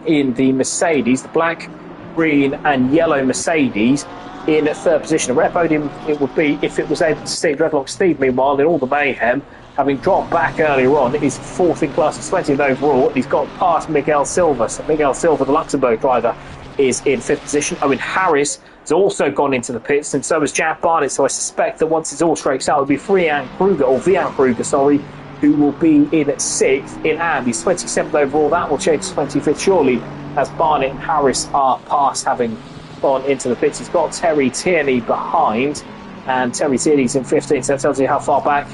in the Mercedes, the black, green and yellow Mercedes, in third position. A rare podium it would be if it was able to see Dreadlock Steve, meanwhile, in all the mayhem, having dropped back earlier on, is fourth in class, 20th overall. He's got past Miguel Silva. So Miguel Silva, the Luxembourg driver, is in fifth position. Owen Harris has also gone into the pits, and so has Jack Barnett. So I suspect that once it's all straight out, it'll be Vian Kruger, who will be in sixth in AM. He's 27th overall. That will change to 25th, surely, as Barnett and Harris are past having gone into the pits. He's got Terry Tierney behind, and Terry Tierney's in 15th, so that tells you how far back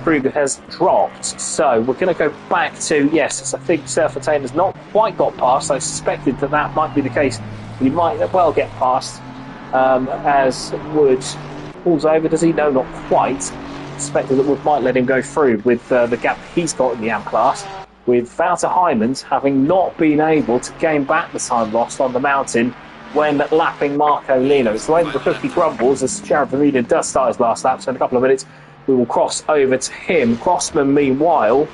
Kruger has dropped. So we're going to go back to, yes, I think Surf and Tame has not quite got past. I suspected that might be the case. He might well get past, as Wood pulls over. Does he? No, not quite. Suspected that Wood might let him go through with the gap he's got in the AM class, with Wouter Heijmans having not been able to gain back the time lost on the mountain when lapping Marco Lino. It's the way that the cookie crumbles as Jared Vermeulen does start his last lap, so in a couple of minutes we will cross over to him. Crossman, meanwhile,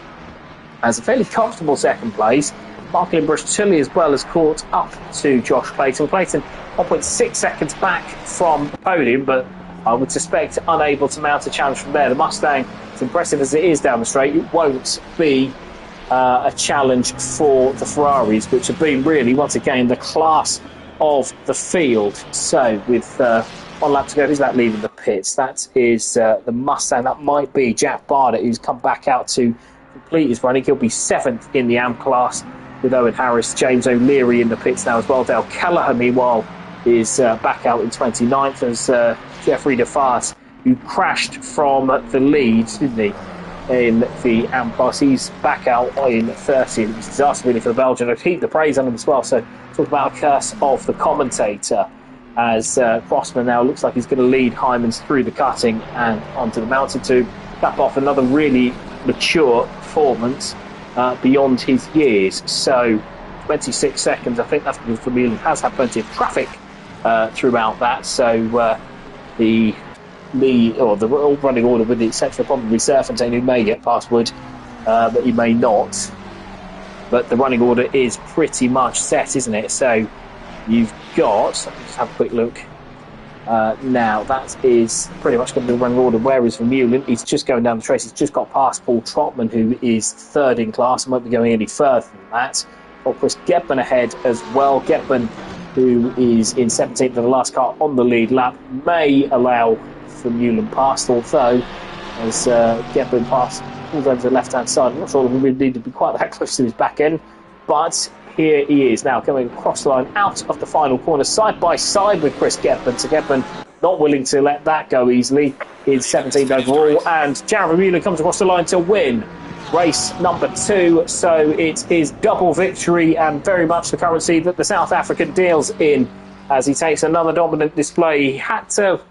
has a fairly comfortable second place. Marklin Brush-Tully as well has caught up to Josh Clayton. Clayton 1.6 seconds back from the podium, but I would suspect unable to mount a challenge from there. The Mustang, as impressive as it is down the straight, it won't be a challenge for the Ferraris, which have been really, once again, the class of the field. So with one lap to go, who's that leaving the pits? That is the Mustang. That might be Jack Barnett, who's come back out to complete his running. He'll be 7th in the AM class, with Owen Harris, James O'Leary in the pits now as well. Dale Kelleher, meanwhile, is back out in 29th, as Jeffrey DeFast, who crashed from the lead, didn't he, in the AM class. He's back out in 30th. It was a disaster really for the Belgian. I'd heap the praise on him as well. So talk about a curse of the commentator, as Crossman now looks like he's going to lead Heijmans through the cutting and onto the mountain to cap off another really mature performance beyond his years. So 26 seconds, I think that's because Vermeulen has had plenty of traffic throughout that. So the running order, with the exception of probably Surf and Tame, who may get past Wood, but he may not. But the running order is pretty much set, isn't it? So you've got, let's just have a quick look now. That is pretty much going to be the running order. Where is Vermeulen? He's just going down the trace. He's just got past Paul Trotman, who is third in class and won't be going any further than that. Got Chris Gedman ahead as well. Gedman, who is in 17th of the last car on the lead lap, may allow Vermeulen past, although as Gedman pulls over to the left-hand side, I'm not sure that we really need to be quite that close to his back end, but here he is now going across the line out of the final corner, side by side with Chris Gedman. So Gedman not willing to let that go easily in 17th overall, and Jared Vermeulen comes across the line to win race number 2. So it is double victory and very much the currency that the South African deals in as he takes another dominant display. He had to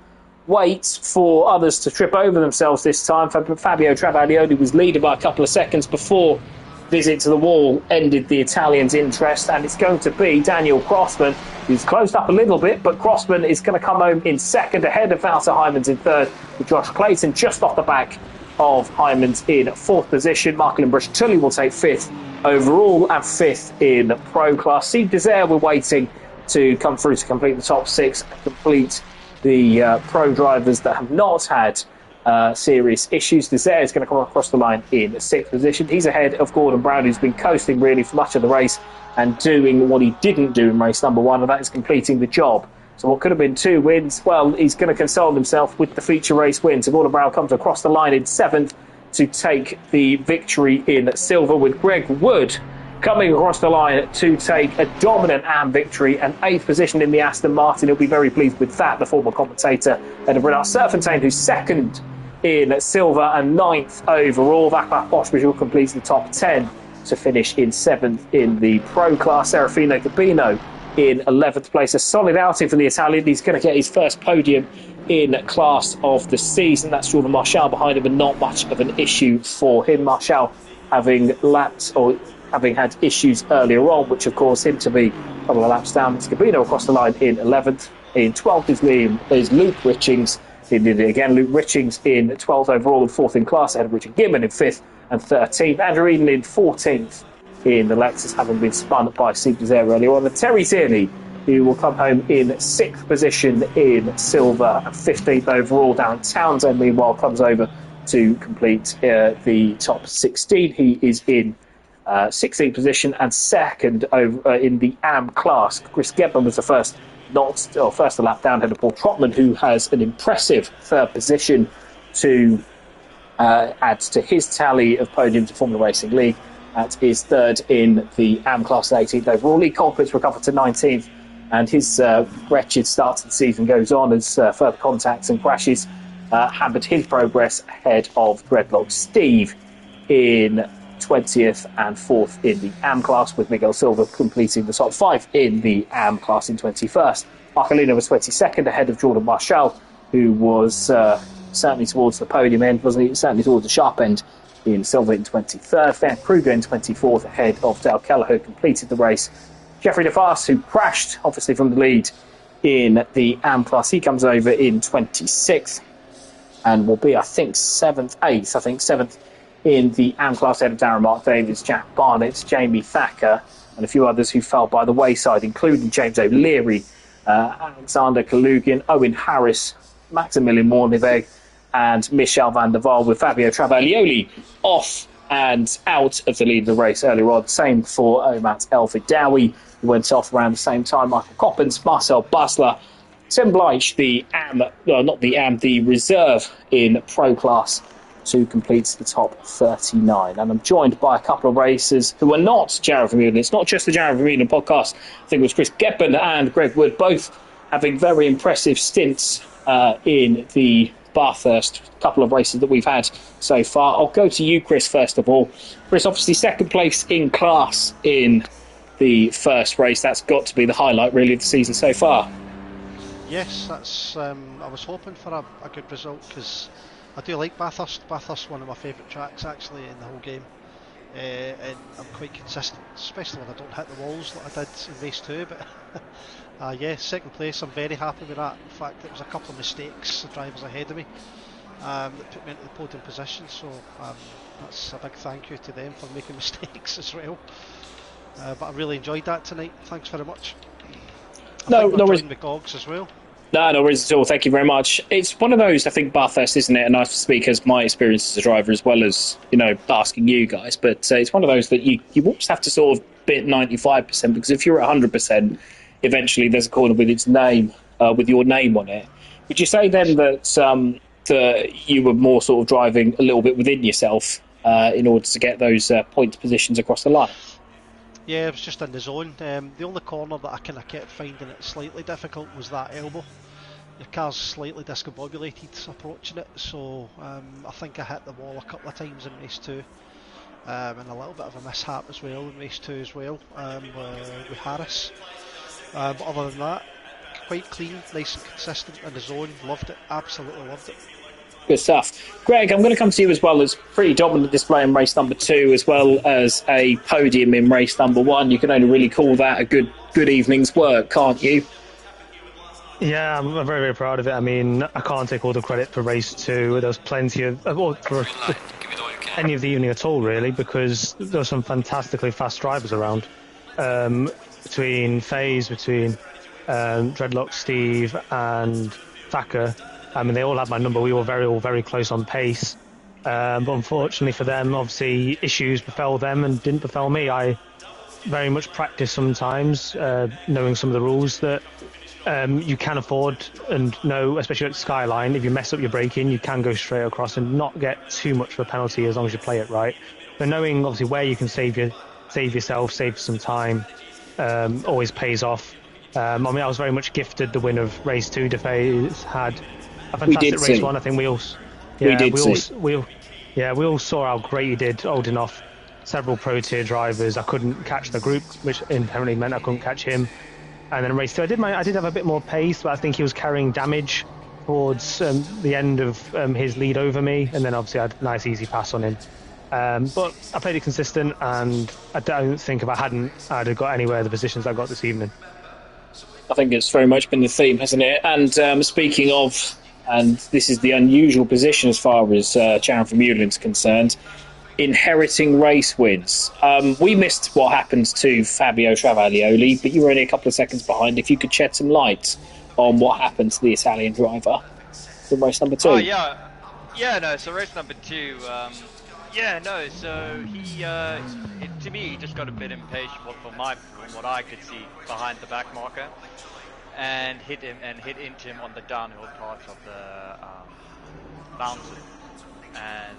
wait for others to trip over themselves this time. Fabio Travaglioni was leading by a couple of seconds before visit to the wall ended the Italian's interest, and it's going to be Daniel Crossman, who's closed up a little bit, but Crossman is going to come home in second ahead of Wouter Heijmans in third, with Josh Clayton just off the back of Heijmans in fourth position. Marklin Brush-Tully will take fifth overall and fifth in Pro Class. Steve Desire, we're waiting to come through to complete the top 6 and complete the pro drivers that have not had serious issues. Desire is going to come across the line in 6th position. He's ahead of Gordon Brown, who's been coasting really for much of the race and doing what he didn't do in race number 1, and that is completing the job So what could have been 2 wins, well, he's going to console himself with the feature race win. So Gordon Brown comes across the line in 7th to take the victory in silver, with Greg Wood coming across the line to take a dominant AM victory and 8th position in the Aston Martin. He'll be very pleased with that, the former commentator at Renard Serfontaine, who's 2nd in silver and 9th overall. Vaclav Pospisil completes the top 10 to finish in 7th in the Pro class. Serafino Gabino in 11th place. A solid outing for the Italian. He's going to get his first podium in class of the season. That's Jordan Marshall behind him, and not much of an issue for him. Marshall having had issues earlier on, which have caused him to be a couple of laps down. It's Gabino across the line in 11th. In 12th is Luke Richings. Again, Luke Richings in 12th overall and 4th in class, ahead of Richard Gibbon in 5th and 13th. Andrew Eden in 14th in the Lexus, having been spun by Seekers Air earlier on. And Terry Tierney, who will come home in 6th position in silver and 15th overall. Darren Townsend, meanwhile, comes over to complete the top 16. He is in 16th position and 2nd over in the AM class. Chris Gebben was the first a lap down ahead of Paul Trotman, who has an impressive 3rd position to add to his tally of podiums in Formula Racing League. That is 3rd in the AM class and 18th overall. Lee Colquitt's recovered to 19th, and his wretched start to the season goes on as further contacts and crashes hampered his progress ahead of Dreadlock Steve in 20th and 4th in the AM class, with Miguel Silva completing the top 5 in the AM class in 21st. Marcolino was 22nd ahead of Jordan Marshall, who was certainly towards the podium end, wasn't he? Certainly towards the sharp end in silver in 23rd. Van Kruger in 24th ahead of Dale Keller, who completed the race. Jeffrey DeFast, who crashed obviously from the lead in the AM class, he comes over in 26th and will be, 7th in the AM class, ahead of Darren Mark Davies, Jack Barnett, Jamie Thacker, and a few others who fell by the wayside, including James O'Leary, Alexander Kalugin, Owen Harris, Maximilian Morneveg, and Michel van der Waal, with Fabio Travaglioli off and out of the lead of the race earlier on. Same for Omat El Fidawi, who went off around the same time. Michael Coppens, Marcel Basler, Tim Bleich, the reserve in Pro class, to complete the top 39. And I'm joined by a couple of racers who are not Jared Vermeulen. It's not just the Jared Vermeulen podcast. I think it was Chris Gebben and Greg Wood, both having very impressive stints in the Bathurst couple of races that we've had so far. I'll go to you, Chris, first of all. Chris, obviously 2nd place in class in the first race. That's got to be the highlight, really, of the season so far. Yes, that's. I was hoping for a good result, because I do like Bathurst. Bathurst, one of my favourite tracks actually in the whole game, and I'm quite consistent, especially when I don't hit the walls like I did in race 2. But 2nd place, I'm very happy with that. In fact, it was a couple of mistakes, the drivers ahead of me, that put me into the podium position, so that's a big thank you to them for making mistakes as well. But I really enjoyed that tonight. Thanks very much. No worries. Gogs as well. No worries at all. Thank you very much. It's one of those, I think, Bathurst, isn't it? And I speak as my experience as a driver as well as, asking you guys. But it's one of those that you almost have to sort of bit 95%, because if you're at 100%, eventually there's a corner with its name, with your name on it. Would you say then that you were more sort of driving a little bit within yourself in order to get those point positions across the line? Yeah, it was just in the zone. The only corner that I kind of kept finding it slightly difficult was that elbow. The car's slightly discombobulated approaching it, so I think I hit the wall a couple of times in race 2, and a little bit of a mishap as well in race 2 as well, with Harris. But other than that, quite clean, nice and consistent in the zone. Loved it, absolutely loved it. Good stuff. Greg, I'm going to come to you as well. As pretty dominant display in race number 2, as well as a podium in race number 1. You can only really call that a good evening's work, can't you? Yeah, I'm very, very proud of it. I mean, I can't take all the credit for race 2. There was plenty of, for any of the evening at all, really, because there were some fantastically fast drivers around. Between FaZe, between Dreadlock Steve and Thacker, I mean, they all had my number. We were all very close on pace. But unfortunately for them, obviously, issues befell them and didn't befell me. I very much practice sometimes, knowing some of the rules that you can afford and know, especially at Skyline, if you mess up your braking, you can go straight across and not get too much of a penalty as long as you play it right. But knowing obviously where you can save yourself, save some time, always pays off. I mean, I was very much gifted the win of race 2. Defay's had a fantastic race 1. I think we all saw how great he did, holding off several pro tier drivers. I couldn't catch the group, which inherently meant I couldn't catch him. And then in race 2, I did have a bit more pace, but I think he was carrying damage towards the end of his lead over me, and then obviously I had a nice easy pass on him. But I played it consistent, and I don't think if I'd have got anywhere the positions I got this evening. I think it's very much been the theme, hasn't it? And speaking of, and this is the unusual position as far as Jaron Vermeulen's concerned, inheriting race wins. We missed what happened to Fabio Travaglioli, but you were only a couple of seconds behind. If you could shed some light on what happened to the Italian driver in race number 2. So race number 2, so he, to me, he just got a bit impatient from what I could see behind the back marker, and hit into him on the downhill part of the mountain, and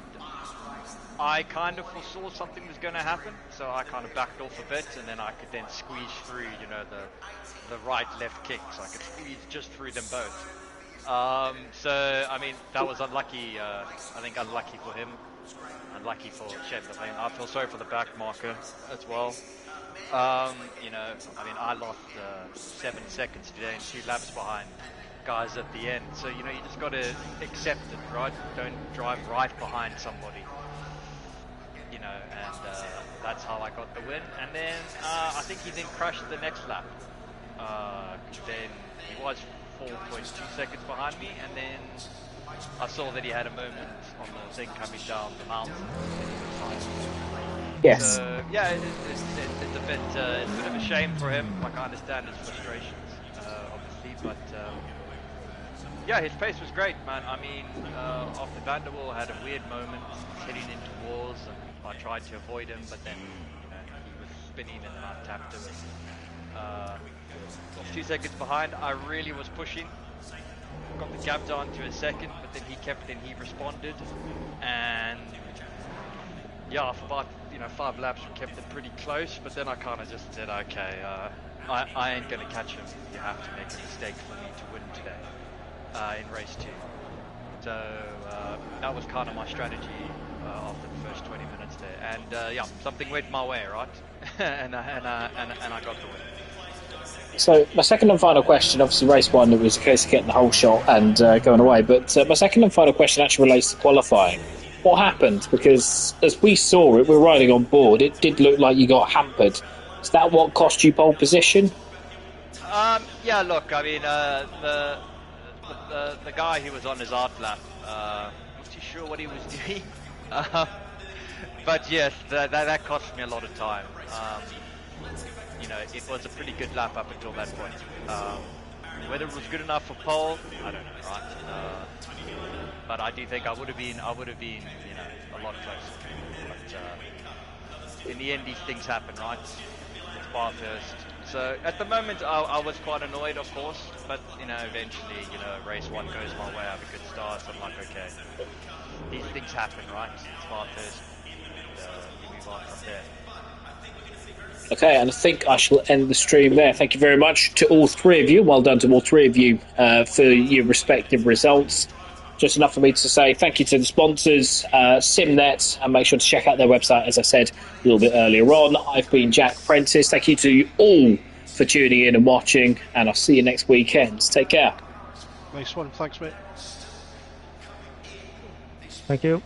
I kind of foresaw something was going to happen, so I kind of backed off a bit, and then I could then squeeze through, the right-left kick, so I could squeeze just through them both. So, I mean, that was unlucky, I think unlucky for him, unlucky for Shedler. I feel sorry for the back marker as well. I I lost 7 seconds today and 2 laps behind guys at the end, so, you just got to accept it, right? Don't drive right behind somebody. And that's how I got the win. And then I think he then crashed the next lap. Then he was 4.2 seconds behind me, and then I saw that he had a moment on the thing coming down the mountain. Yes. So, yeah, it's a bit of a shame for him. Like, I understand his frustrations, obviously, but yeah, his pace was great, man. I mean, after Vanderwall had a weird moment heading into walls, and I tried to avoid him, but then he was spinning and then I tapped him. 2 seconds behind, I really was pushing. Got the gap down to a second, but then he responded, and yeah, for about 5 laps we kept it pretty close, but then I kind of just said, okay, I ain't gonna catch him. You have to make a mistake for me to win today in race 2. So that was kind of my strategy after the first 20 minutes there, and something went my way, right? and I got the win. So my second and final question, obviously race 1, it was a case of getting the whole shot and going away, but my second and final question actually relates to qualifying. What happened? Because as we saw it, we were riding on board, it did look like you got hampered. Is that what cost you pole position? Yeah, look, I mean, the guy who was on his art lap, not too sure what he was doing, but yes, that cost me a lot of time. It was a pretty good lap up until that point. Whether it was good enough for pole, I don't know, right? But I do think I would have been, a lot closer. But in the end, these things happen, right? It's Bathurst. So at the moment, I was quite annoyed, of course, but eventually, race 1 goes my way. I have a good start. So I'm like, okay, these things happen, right? It's Bathurst. You move on from there. Okay, and I think I shall end the stream there. Thank you very much to all 3 of you. Well done to all 3 of you for your respective results. Just enough for me to say thank you to the sponsors, Simnet, and make sure to check out their website, as I said a little bit earlier on. I've been Jack Prentice. Thank you to you all for tuning in and watching, and I'll see you next weekend. Take care. Nice one. Thanks, mate. Thank you.